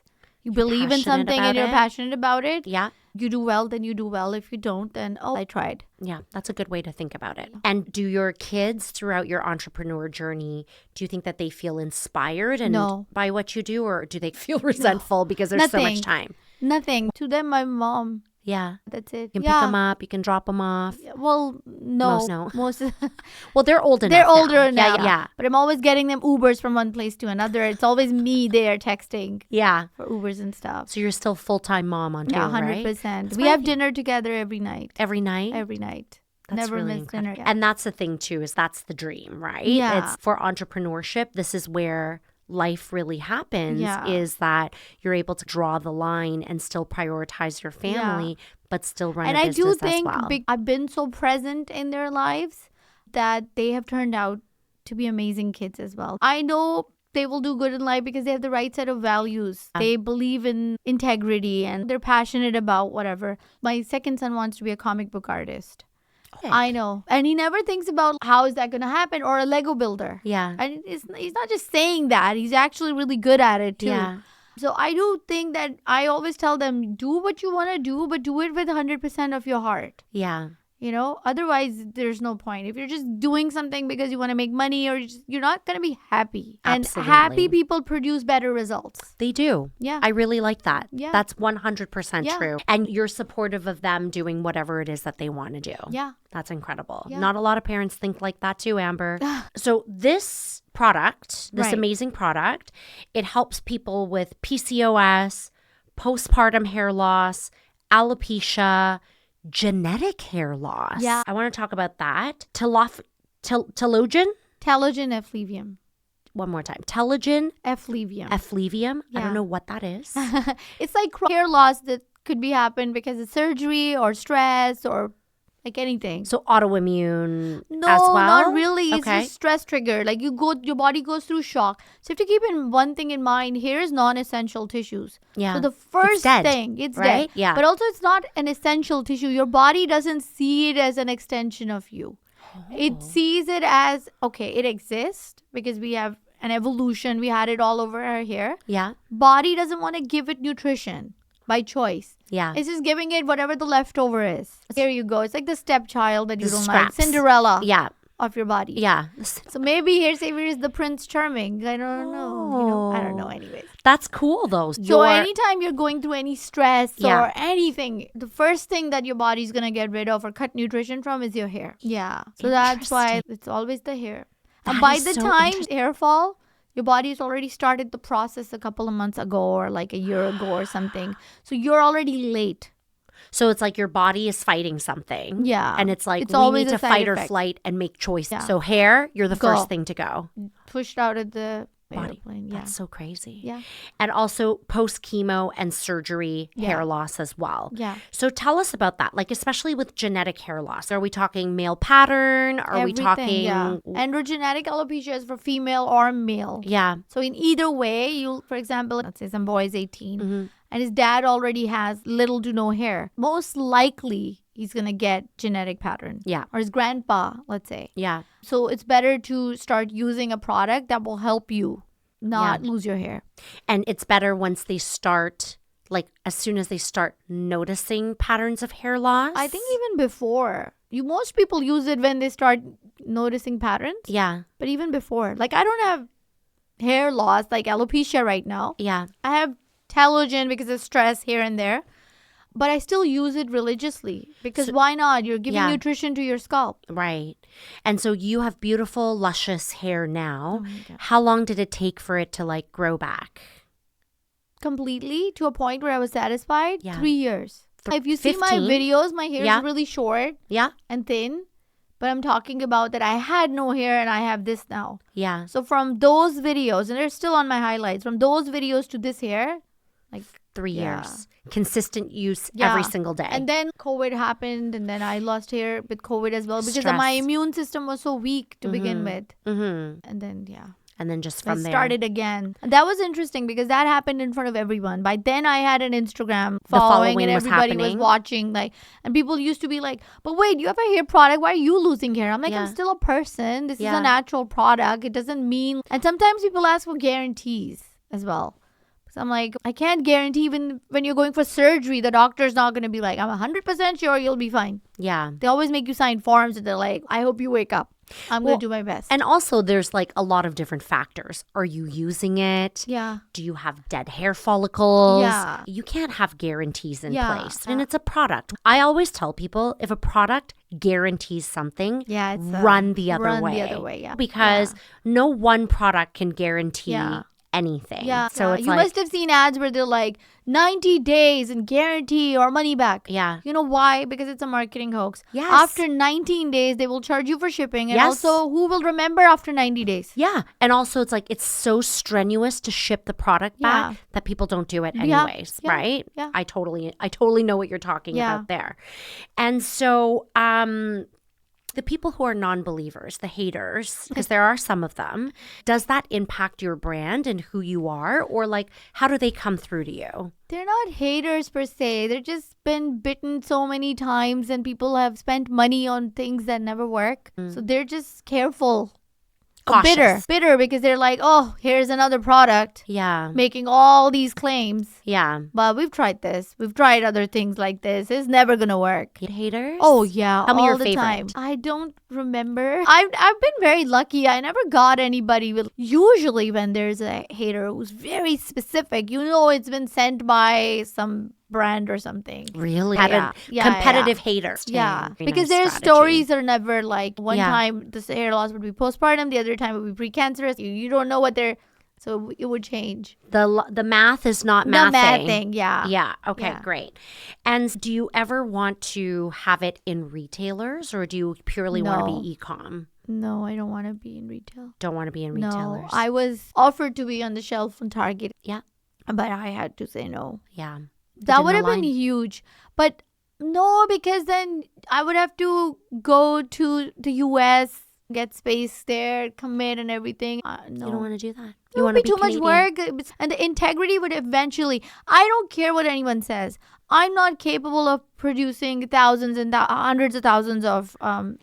you believe in passionate something about and you're it. passionate about it, Yeah. you do well, then you do well. If you don't, then, I tried. Yeah, that's a good way to think about it. And do your kids throughout your entrepreneur journey, do you think that they feel inspired No. by what you do, or do they feel resentful because there's so much Nothing. time? Nothing. To them, my mom. Yeah. That's it. You can pick them up, you can drop them off. Well, no. Most no. Most Well, they're old enough. they're now. older now. Yeah. But I'm always getting them Ubers from one place to another. It's always me there texting Yeah. for Ubers and stuff. So you're still full-time mom on two, Yeah, right? 100%. That's We why have dinner together every night. every night. Every night. That's Never really miss incredible. dinner. Yeah. And that's the thing too, is that's the dream, right? Yeah. It's for entrepreneurship. This is where life really happens, Yeah. is that you're able to draw the line and still prioritize your family, but still run And a I business do think as well. I've been so present in their lives that they have turned out to be amazing kids as well. I know they will do good in life because they have the right set of values. They believe in integrity and they're passionate about whatever. My second son wants to be a comic book artist. I know. And he never thinks about how is that going to happen, or a Lego builder. Yeah. And he's not just saying that. He's actually really good at it too. Yeah. So I do think that I always tell them, do what you want to do, but do it with 100% of your heart. Yeah. You know, otherwise there's no point. If you're just doing something because you want to make money, or you're not going to be happy. Absolutely. And happy people produce better results. They do. Yeah. I really like that. Yeah. That's 100% Yeah. true. And you're supportive of them doing whatever it is that they want to do. Yeah. That's incredible. Yeah. Not a lot of parents think like that too, Amber. So this product, this Right. amazing product, it helps people with PCOS, postpartum hair loss, alopecia, genetic hair loss. Yeah. I want to talk about that. Telogen? Telogen effluvium. One more time. Telogen Effluvium. effluvium. I Yeah. don't know what that is. It's like hair loss that could be happen because of surgery or stress or like anything. So autoimmune No, as well? not really. It's Okay. just stress trigger. Like your body goes through shock. So you have to keep one thing in mind. Hair is non-essential tissues. Yeah. So the first dead, thing, it's right? dead. Yeah. But also it's not an essential tissue. Your body doesn't see it as an extension of you. It sees it as, okay, it exists because we have an evolution. We had it all over our hair. Yeah. Body doesn't want to give it nutrition by choice. Yeah. It's just giving it whatever the leftover is. Here you go. It's like the stepchild that you The don't scraps. like. Cinderella Yeah. of your body. Yeah. So maybe Hair Savior is the Prince Charming. I don't know. I don't know anyways. That's cool though. So anytime you're going through any stress Yeah. or anything, the first thing that your body's going to get rid of or cut nutrition from is your hair. Yeah. So that's why it's always the hair. And That by is the so time hair fall, your body's already started the process a couple of months ago or like a year ago or something. So you're already late. So it's like your body is fighting something. Yeah. And it's like It's we always need a to side fight or effect. flight and make choices. Yeah. So hair, you're the Go. first thing to go. Pushed out of the Body. airplane. Yeah. That's so crazy. Yeah. And also post chemo and surgery hair loss as well. Yeah. So tell us about that, like especially with genetic hair loss. Are we talking male pattern? Are we talking? Yeah. Androgenetic alopecia is for female or male. Yeah. So in either way, you, for example, let's say some boy is 18 and his dad already has little to no hair. Most likely he's going to get genetic pattern. Yeah. Or his grandpa, let's say. Yeah. So it's better to start using a product that will help you not lose your hair. And it's better once they start, like as soon as they start noticing patterns of hair loss. I think even before. Most people use it when they start noticing patterns. Yeah. But even before. Like I don't have hair loss like alopecia right now. Yeah. I have telogen because of stress here and there. But I still use it religiously because why not? You're giving nutrition to your scalp. Right. And so you have beautiful, luscious hair now. Oh my God. How long did it take for it to like grow back? Completely to a point where I was satisfied. Yeah. 3 years. If you see my 15? videos, my hair Yeah. is really short Yeah. and thin. But I'm talking about that I had no hair and I have this now. Yeah. So from those videos, and they're still on my highlights, from those videos to this hair, like 3 Yeah. years. Consistent use Yeah. every single day. And then COVID happened, and then I lost hair with COVID as well because Stress. my immune system was so weak to begin with. Mm-hmm. And then, And then just I from there. started again. And that was interesting because that happened in front of everyone. By then, I had an Instagram The following, following and was everybody was happening. watching. Like, and people used to be like, "But wait, you have a hair product. Why are you losing hair?" I'm like, Yeah. "I'm still a person. This is Yeah. a natural product. It doesn't mean." And sometimes people ask for guarantees as well. So I'm like, I can't guarantee even when you're going for surgery, the doctor's not going to be like, I'm 100% sure you'll be fine. Yeah. They always make you sign forms and they're like, I hope you wake up. I'm going to do my best. And also there's like a lot of different factors. Are you using it? Yeah. Do you have dead hair follicles? Yeah. You can't have guarantees in Yeah. place. And it's a product. I always tell people if a product guarantees something, Yeah, it's run the other run way. the other way, yeah. Because no one product can guarantee Yeah. anything. Yeah. So it's you like, must have seen ads where they're like 90 days and guarantee or money back. yeah. You know why? Because it's a marketing hoax. Yes. After 19 days, they will charge you for shipping. And Yes. also, who will remember after 90 days? Yeah. And also it's like it's so strenuous to ship the product back Yeah. that people don't do it Yeah. anyways, Yeah. right? Yeah. I totally know what you're talking Yeah. about there. And so the people who are non-believers, the haters, because there are some of them, does that impact your brand and who you are? Or like how do they come through to you? They're not haters per se. They're just been bitten so many times and people have spent money on things that never work. So they're just careful. Cautious. Bitter because they're like, oh, here's another product Yeah. making all these claims. Yeah. But we've tried this. We've tried other things like this. It's never going to work. Haters? Oh, yeah. Tell me all your the favorite. time. I don't remember. I've been very lucky. I never got anybody with. Usually when there's a hater who's very specific, it's been sent by some brand or something. Really? Yeah. Competitive haters. Yeah, Very because nice their strategy. stories are never like one Yeah. time the hair loss would be postpartum, the other time it would be precancerous. You don't know what they're, so it would change. The math is not The mathing. math thing, yeah. Yeah. Okay, Yeah. great. And do you ever want to have it in retailers or do you purely want to No. be e-com? No, I don't want to be in retail. Don't want to be in No, retailers. I was offered to be on the shelf on Target. Yeah. But I had to say no. Yeah. That in would the have been line. huge. But No, because then I would have to go to the US, get space there, commit and everything. No. You don't want to do that. It would be too much work. And the integrity would eventually, I don't care what anyone says. I'm not capable of producing thousands and hundreds of thousands of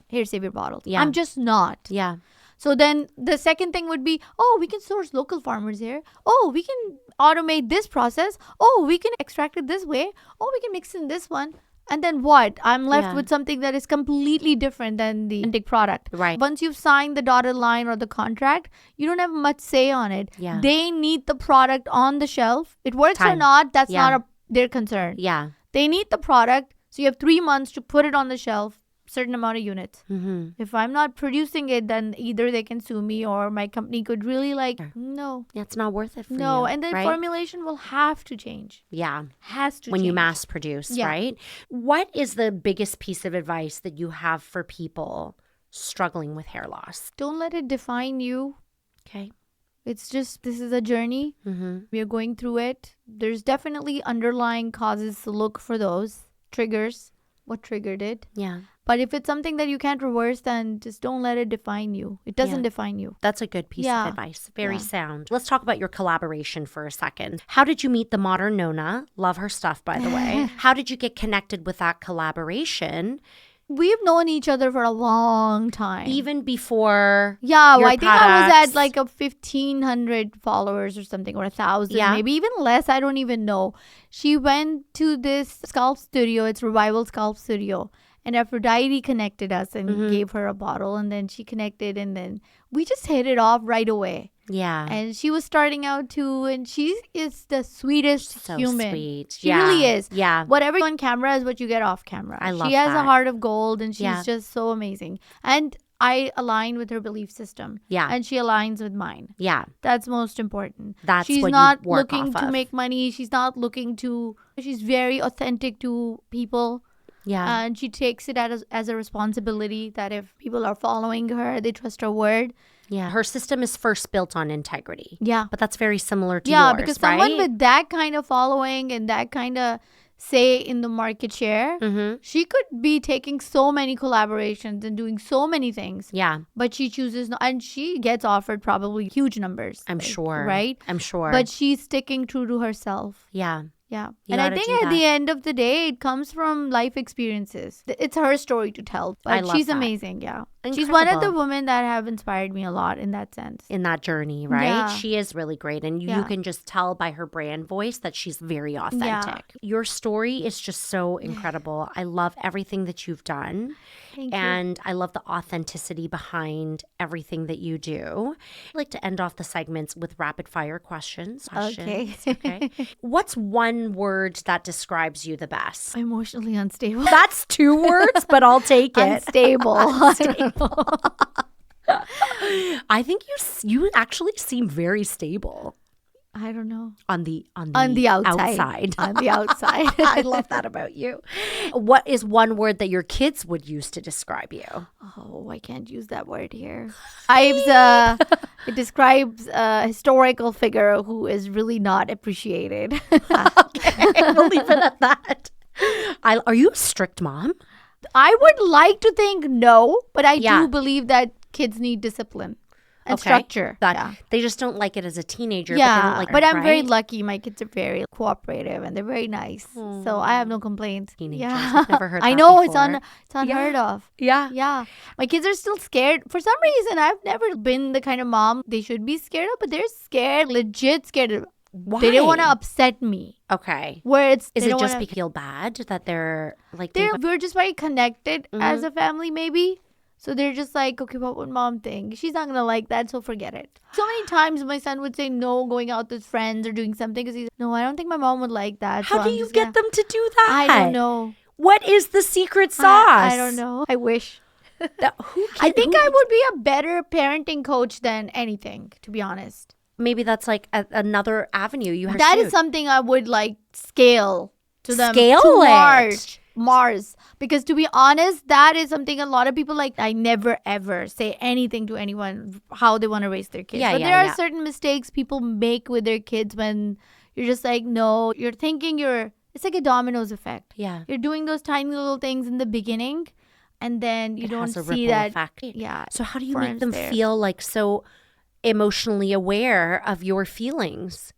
hair savior bottles. Yeah. I'm just not. Yeah. So then the second thing would be, oh, we can source local farmers here. Oh, we can automate this process. Oh, we can extract it this way. Oh, we can mix in this one. And then what? I'm left with something that is completely different than the ending product. Right. Once you've signed the dotted line or the contract, you don't have much say on it. Yeah. They need the product on the shelf. It works or not, that's not their concern. Yeah. They need the product. So you have 3 months to put it on the shelf, certain amount of units. Mm-hmm. If I'm not producing it, then either they can sue me or my company could really no. Yeah, it's not worth it for you. No, and the right? formulation will have to change. Yeah. Has to when change. you mass produce, right? What is the biggest piece of advice that you have for people struggling with hair loss? Don't let it define you. Okay. It's just, this is a journey. Mm-hmm. We are going through it. There's definitely underlying causes to look for those triggers. What triggered it? Yeah. But if it's something that you can't reverse, then just don't let it define you. It doesn't define you. That's a good piece of advice. Very sound. Let's talk about your collaboration for a second. How did you meet the modern Nona? Love her stuff, by the way. How did you get connected with that collaboration? We've known each other for a long time. Even before I think products. I was at like a 1,500 followers or something, or 1,000, maybe even less. I don't even know. She went to this scalp studio. It's Revival Scalp Studio. And Aphrodite connected us and gave her a bottle. And then she connected and then we just hit it off right away. Yeah. And she was starting out too. And she is the sweetest human. Sweet. She really is. Yeah. Whatever on camera is what you get off camera. I love She has that. a heart of gold and she's just so amazing. And I align with her belief system. Yeah. And she aligns with mine. Yeah. That's most important. That's she's what not you work looking off to of. make money. She's not looking to, she's very authentic to people. Yeah. And she takes it as a responsibility that if people are following her, they trust her word. Yeah. Her system is first built on integrity. Yeah. But that's very similar to Yeah, yours, because right? someone with that kind of following and that kind of say in the market share, she could be taking so many collaborations and doing so many things. Yeah. But she chooses not, and she gets offered probably huge numbers. I'm sure. Right? I'm sure. But she's sticking true to herself. Yeah. Yeah. You And I gotta think do at the end of the day, it comes from life experiences. It's her story to tell. But I love she's that. amazing. Yeah. She's one of the Incredible. women that have inspired me a lot in that sense. In that journey, right? Yeah. She is really great. And you can just tell by her brand voice that she's very authentic. Your story is just so incredible. I love everything that you've done. Thank you. And I love the authenticity behind everything that you do. I like to end off the segments with rapid fire questions. Okay. Okay. What's one word that describes you the best? Emotionally unstable. That's 2 words, but I'll take it. Unstable. I think you actually seem very stable I don't know. on the outside. On the outside. I love that about you. What is one word that your kids would use to describe you? Oh, I can't use that word here. It describes a historical figure who is really not appreciated. Okay, we'll leave it at that. Are you a strict mom? I would like to think no, but I Yeah. do believe that kids need discipline and structure. They just don't like it as a teenager. Yeah, but, they don't like but it, I'm very right? lucky. My kids are very cooperative and they're very nice. So I have no complaints. Teenagers. I've never heard I that know before. it's unheard of. Yeah. Yeah. My kids are still scared. For some reason, I've never been the kind of mom they should be scared of, but they're scared, legit scared. Why? They don't want to upset me. Okay. Where Is it just because feel bad that they're like... we're just very connected as a family, maybe. So they're just like, okay, what would mom think? She's not going to like that, so forget it. So many times my son would say no, going out with friends or doing something because no, I don't think my mom would like that. How so do I'm you just get them to do that? I don't know. What is the secret sauce? I don't know. I wish. Who I think I would be a better parenting coach than anything, to be honest. Maybe that's like another avenue you have. That is something I would like scale to them. Scale to it. Mars. Because to be honest, that is something a lot of people like. I never ever say anything to anyone how they want to raise their kids. Yeah, but yeah, there are yeah. certain mistakes people make with their kids when you're just like, no, you're thinking you're it's like a dominoes effect. Yeah. You're doing those tiny little things in the beginning, and then you It don't has a see ripple that. effect. Yeah. So how do you ferns make them there. feel like so emotionally aware of your feelings?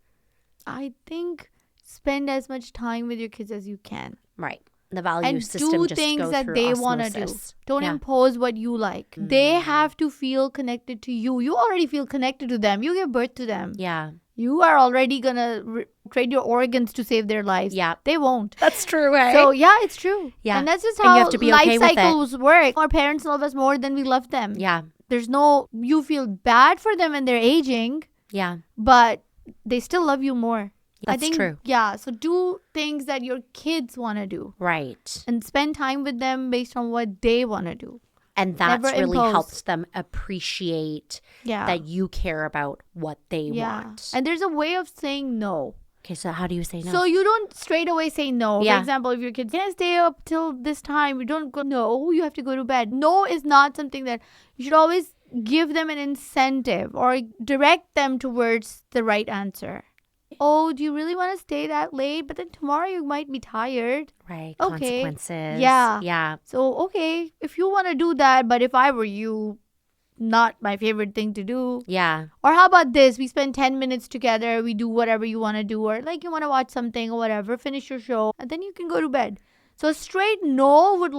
I think spend as much time with your kids as you can. Right. The value And system do just things go that through they want to do. osmosis. Don't Yeah. impose what you like. They have to feel connected to you. You already feel connected to them. You give birth to them. Yeah. You are already going to trade your organs to save their lives. Yeah. They won't. That's true, right? So, yeah, it's true. Yeah. And that's just And you how have to be life okay with it. cycles work. Our parents love us more than we love them. Yeah. There's no, you feel bad for them when they're aging, Yeah. but they still love you more. That's I think, true. Yeah. So do things that your kids want to do. Right. And spend time with them based on what they want to do. And that's Never really impose. helps them appreciate Yeah. that you care about what they Yeah. want. And there's a way of saying no. Okay, so how do you say no? So you don't straight away say no. Yeah. For example, if your kids can I stay up till this time, you don't go, no, you have to go to bed. No is not something that you should always give them an incentive or direct them towards the right answer. Oh, do you really want to stay that late? But then tomorrow you might be tired. Right. Okay. Consequences. Yeah. Yeah. So, okay, if you want to do that, but if I were you, not my favorite thing to do. Yeah. Or how about this? We spend 10 minutes together. We do whatever you want to do. Or like you want to watch something or whatever. Finish your show. And then you can go to bed. So a straight no would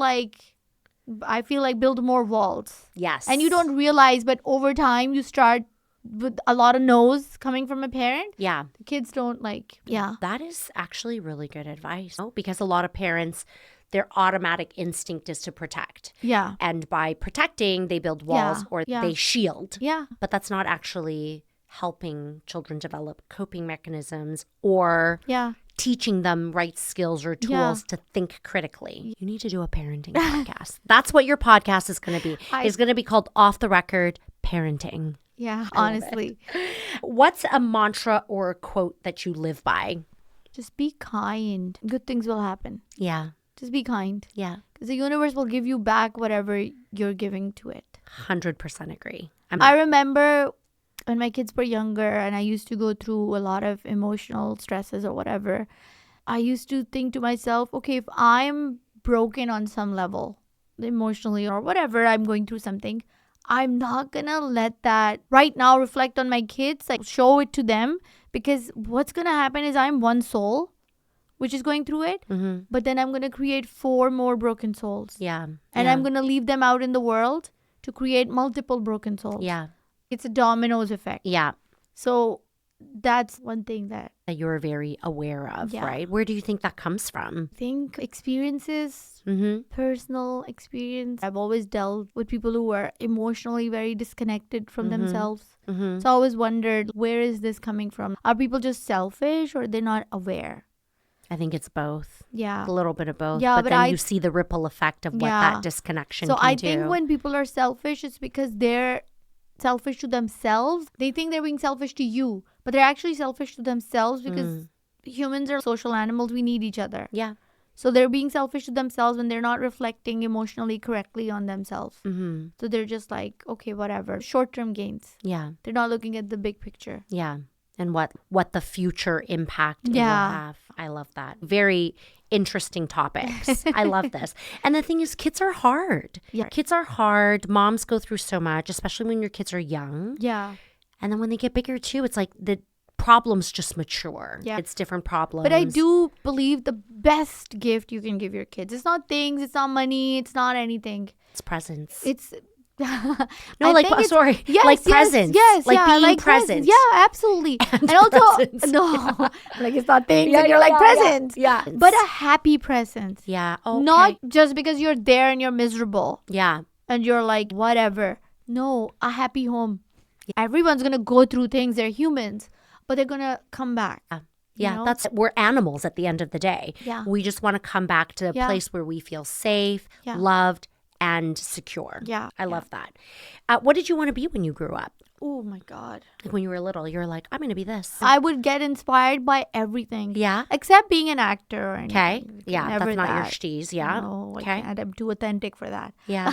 I feel like build more walls. Yes. And you don't realize, but over time you start with a lot of no's coming from a parent. Yeah. The kids don't yeah. That is actually really good advice. Because a lot of parents, their automatic instinct is to protect. Yeah. And by protecting, they build walls or Yeah. they shield. Yeah. But that's not actually helping children develop coping mechanisms or Yeah. teaching them right skills or tools Yeah. to think critically. You need to do a parenting podcast. That's what your podcast is going to be. It's going to be called Off the Record Parenting. Yeah, honestly. What's a mantra or a quote that you live by? Just be kind. Good things will happen. Yeah. Just be kind. Yeah. Because the universe will give you back whatever you're giving to it. 100% agree. I remember when my kids were younger and I used to go through a lot of emotional stresses or whatever. I used to think to myself, okay, if I'm broken on some level, emotionally or whatever, I'm going through something, I'm not going to let that right now reflect on my kids, show it to them, because what's going to happen is I'm one soul which is going through it, but then I'm going to create 4 more broken souls. Yeah. And I'm going to leave them out in the world to create multiple broken souls. Yeah. It's a dominoes effect. Yeah. So that's one thing that That you're very aware of, Yeah. right? Where do you think that comes from? I think experiences, Mm-hmm. personal experience. I've always dealt with people who are emotionally very disconnected from themselves. Mm-hmm. So I always wondered, where is this coming from? Are people just selfish or they're not aware? I think it's both. Yeah. A little bit of both. Yeah, but but then I- you see the ripple effect of what Yeah. that disconnection So can I do. think when people are selfish, it's because they're selfish to themselves. They think they're being selfish to you, but they're actually selfish to themselves because humans are social animals. We need each other. Yeah. So they're being selfish to themselves when they're not reflecting emotionally correctly on themselves. Mm-hmm. So they're just like, okay, whatever. Short-term gains. Yeah. They're not looking at the big picture. Yeah. And what the future impact it will Yeah. have. I love that. Very interesting topics. I love this. And the thing is, kids are hard. Yeah. Kids are hard. Moms go through so much, especially when your kids are young. Yeah. And then when they get bigger too, it's like the problems just mature. Yeah. It's different problems. But I do believe the best gift you can give your kids, it's not things, it's not money, it's not anything. It's presents. It's No, I like, think it's- sorry, yes, like yes, presents. Yes, like yeah, being like present. Yeah, absolutely. And also, presents. no, like it's not things and you're like presents. Yeah. But a happy present. Yeah. Okay. Not just because you're there and you're miserable Yeah. and you're like, whatever. No, a happy home. Everyone's going to go through things. They're humans, but they're going to come back. Yeah, know? we're animals at the end of the day. Yeah. We just want to come back to a Yeah. place where we feel safe, Yeah. loved, and secure. Yeah. I love that. What did you want to be when you grew up? Oh my God. Like when you were little, you were like, I'm going to be this. I would get inspired by everything. Yeah. Except being an actor or anything. Okay. Yeah, Never that's not your that. shtiz. Yeah. No, Okay. I can't. I'm too authentic for that. Yeah.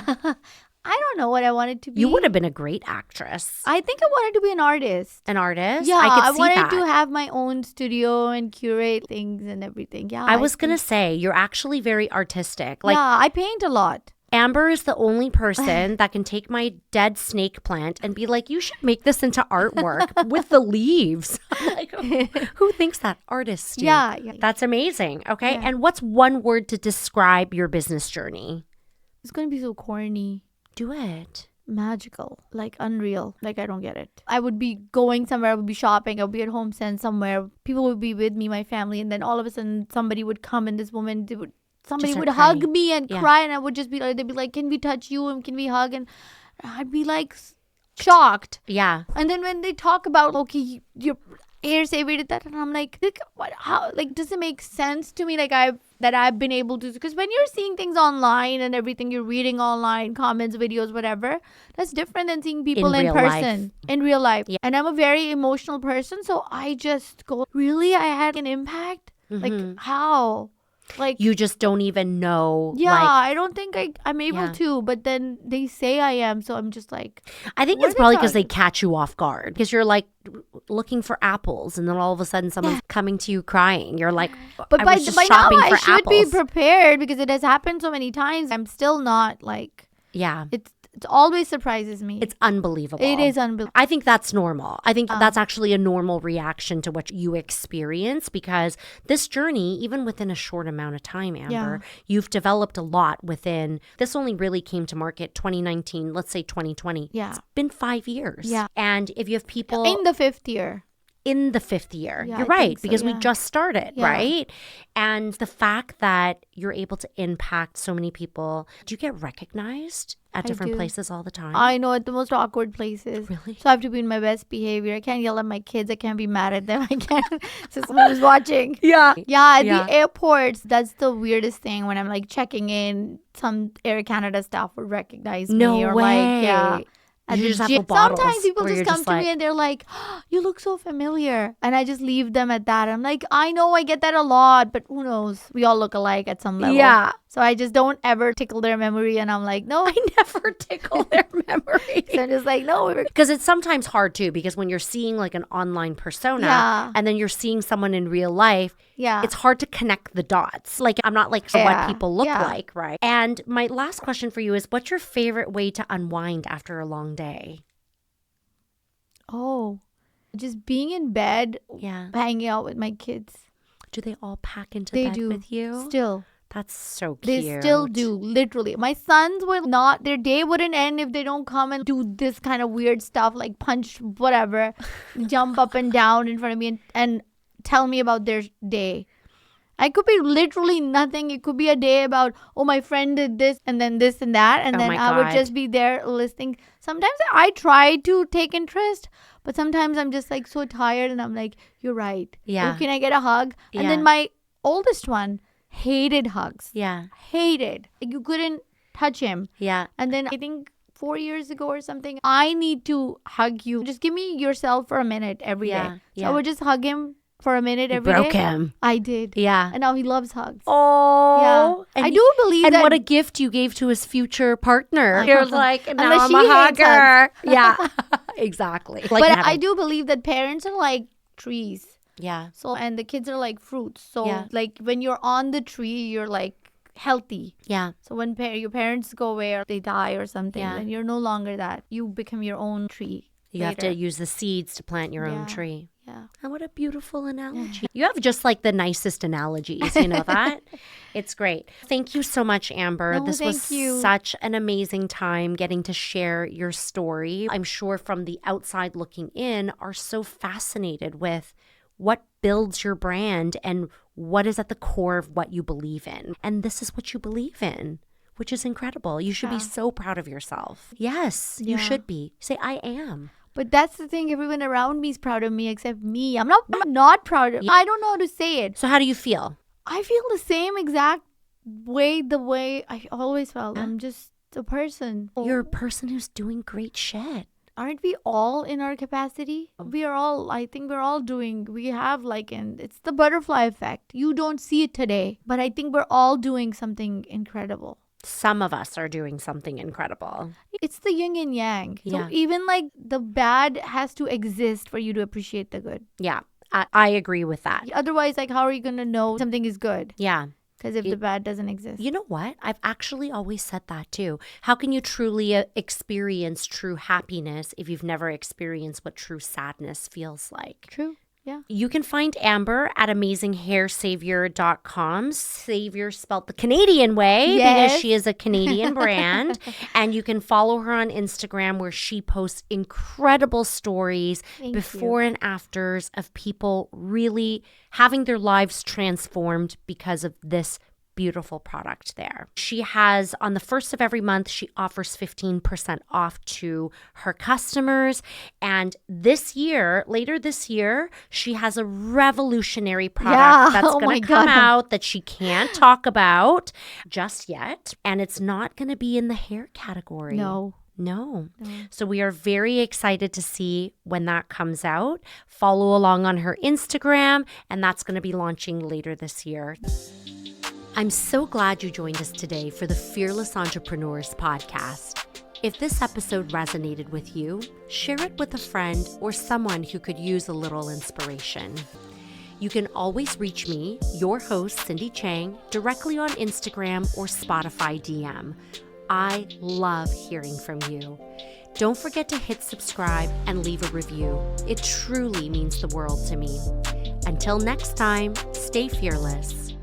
I don't know what I wanted to be. You would have been a great actress. I think I wanted to be an artist. An artist? Yeah, I could see wanted that. to have my own studio and curate things and everything. Yeah, I was going to say, you're actually very artistic. Like, yeah, I paint a lot. Amber is the only person that can take my dead snake plant and be like, you should make this into artwork with the leaves. Like, who thinks that? Artists do. Yeah. That's amazing. Okay. Yeah. And what's one word to describe your business journey? It's going to be so corny. Do it. Magical, like unreal. Like, I don't get it. I would be going somewhere, I would be shopping, I would be at home somewhere. People would be with me, my family, and then all of a sudden somebody would come and this woman somebody would hug me and cry, and I would just be like, they'd be like, can we touch you and can we hug? And I'd be like shocked. Yeah. And then when they talk about, okay, your hair savior did that, and I'm like, what? How? Like, does it make sense to me? Like, I've been able to, because when you're seeing things online and everything, you're reading online, comments, videos, whatever, that's different than seeing people in person, in real life. Yeah. And I'm a very emotional person, so I just go, really? I had an impact? Like, how? Like, you just don't even know. Yeah, I don't think I'm able to, but then they say I am, so I'm just like, I think it's probably because they catch you off guard, because you're like looking for apples and then all of a sudden someone's coming to you crying. You're like, but I by was just now shopping I for should apples. be prepared, because it has happened so many times. I'm still not like, it always surprises me. It's unbelievable. It is unbelievable. I think that's normal. I think that's actually a normal reaction to what you experience, because this journey, even within a short amount of time, Amber, you've developed a lot within. This only really came to market 2019, let's say 2020. Yeah. It's been 5 years. Yeah. And if you have people in the fifth year. In the fifth year. Yeah, you're I right, think so, because we just started, right? And the fact that you're able to impact so many people, do you get recognized at different places all the time? I know, at the most awkward places. Really? So I have to be in my best behavior. I can't yell at my kids. I can't be mad at them. I can't. So someone was watching. Yeah. Yeah, at the airports, that's the weirdest thing. When I'm like checking in, some Air Canada staff would recognize me. No or way. Like, yeah. And you just have the bottles. Sometimes people where just you're come to me and they're like, oh, you look so familiar. And I just leave them at that. I'm like, I know I get that a lot, but who knows? We all look alike at some level. Yeah. So I just don't ever tickle their memory. And I'm like, no. I never tickle their memory. So I'm just like, no. Because it's sometimes hard too, because when you're seeing like an online persona and then you're seeing someone in real life, it's hard to connect the dots. Like, I'm not like sure what people look like, right? And my last question for you is, what's your favorite way to unwind after a long day? Oh, just being in bed, hanging out with my kids. Do they all pack into bed with you? Still. That's so cute. They still do, literally. My sons will not, their day wouldn't end if they don't come and do this kind of weird stuff, like punch whatever, jump up and down in front of me and tell me about their day. I could be literally nothing. It could be a day about, oh, my friend did this and then this and that. And then I would just be there listening. Sometimes I try to take interest, but sometimes I'm just like so tired and I'm like, you're right. Yeah. Oh, can I get a hug? And then my oldest one hated hugs. Yeah. Hated. Like, you couldn't touch him. Yeah. And then I think 4 years ago or something, I need to hug you. Just give me yourself for a minute every day. So I would just hug him for a minute every day. Broke him. I did. Yeah. And now he loves hugs. Oh. Yeah. I do believe that. And what a gift you gave to his future partner. You're like, now Unless I'm a she hates hugger. Yeah. Exactly. Like, but I do believe that parents are like trees. Yeah. So, and the kids are like fruits. So, like, when you're on the tree, you're like healthy. Yeah. So when your parents go away or they die or something, then you're no longer that. You become your own tree. You have to use the seeds to plant your own tree. Yeah. And what a beautiful analogy. You have just like the nicest analogies, you know that? It's great. Thank you so much, Amber. No, this was such an amazing time getting to share your story. I'm sure from the outside looking in are so fascinated with what builds your brand and what is at the core of what you believe in. And this is what you believe in, which is incredible. You should be so proud of yourself. Yes, you should be. Say, I am. But that's the thing. Everyone around me is proud of me except me. I'm not proud of I don't know how to say it. So how do you feel? I feel the same exact way, the way I always felt. I'm just a person. You're a person who's doing great shit. Aren't we all in our capacity? We are all, I think we're all doing, we have like, and it's the butterfly effect. You don't see it today, but I think we're all doing something incredible. Some of us are doing something incredible. It's the yin and yang. Yeah. So even like the bad has to exist for you to appreciate the good. Yeah, I agree with that. Otherwise, like, how are you going to know something is good? Yeah. Because if the bad doesn't exist. You know what? I've actually always said that too. How can you truly experience true happiness if you've never experienced what true sadness feels like? True. Yeah. You can find Amber at amazinghairsavior.com. Savior spelled the Canadian way because she is a Canadian brand. And you can follow her on Instagram where she posts incredible stories before and afters of people really having their lives transformed because of this beautiful product there. She has, on the first of every month, she offers 15% off to her customers. And later this year, she has a revolutionary product that's going to come out that she can't talk about just yet. And it's not going to be in the hair category. No. So we are very excited to see when that comes out. Follow along on her Instagram, and that's going to be launching later this year. I'm so glad you joined us today for the Fearless Entrepreneurs podcast. If this episode resonated with you, share it with a friend or someone who could use a little inspiration. You can always reach me, your host, Cindy Chang, directly on Instagram or Spotify DM. I love hearing from you. Don't forget to hit subscribe and leave a review. It truly means the world to me. Until next time, stay fearless.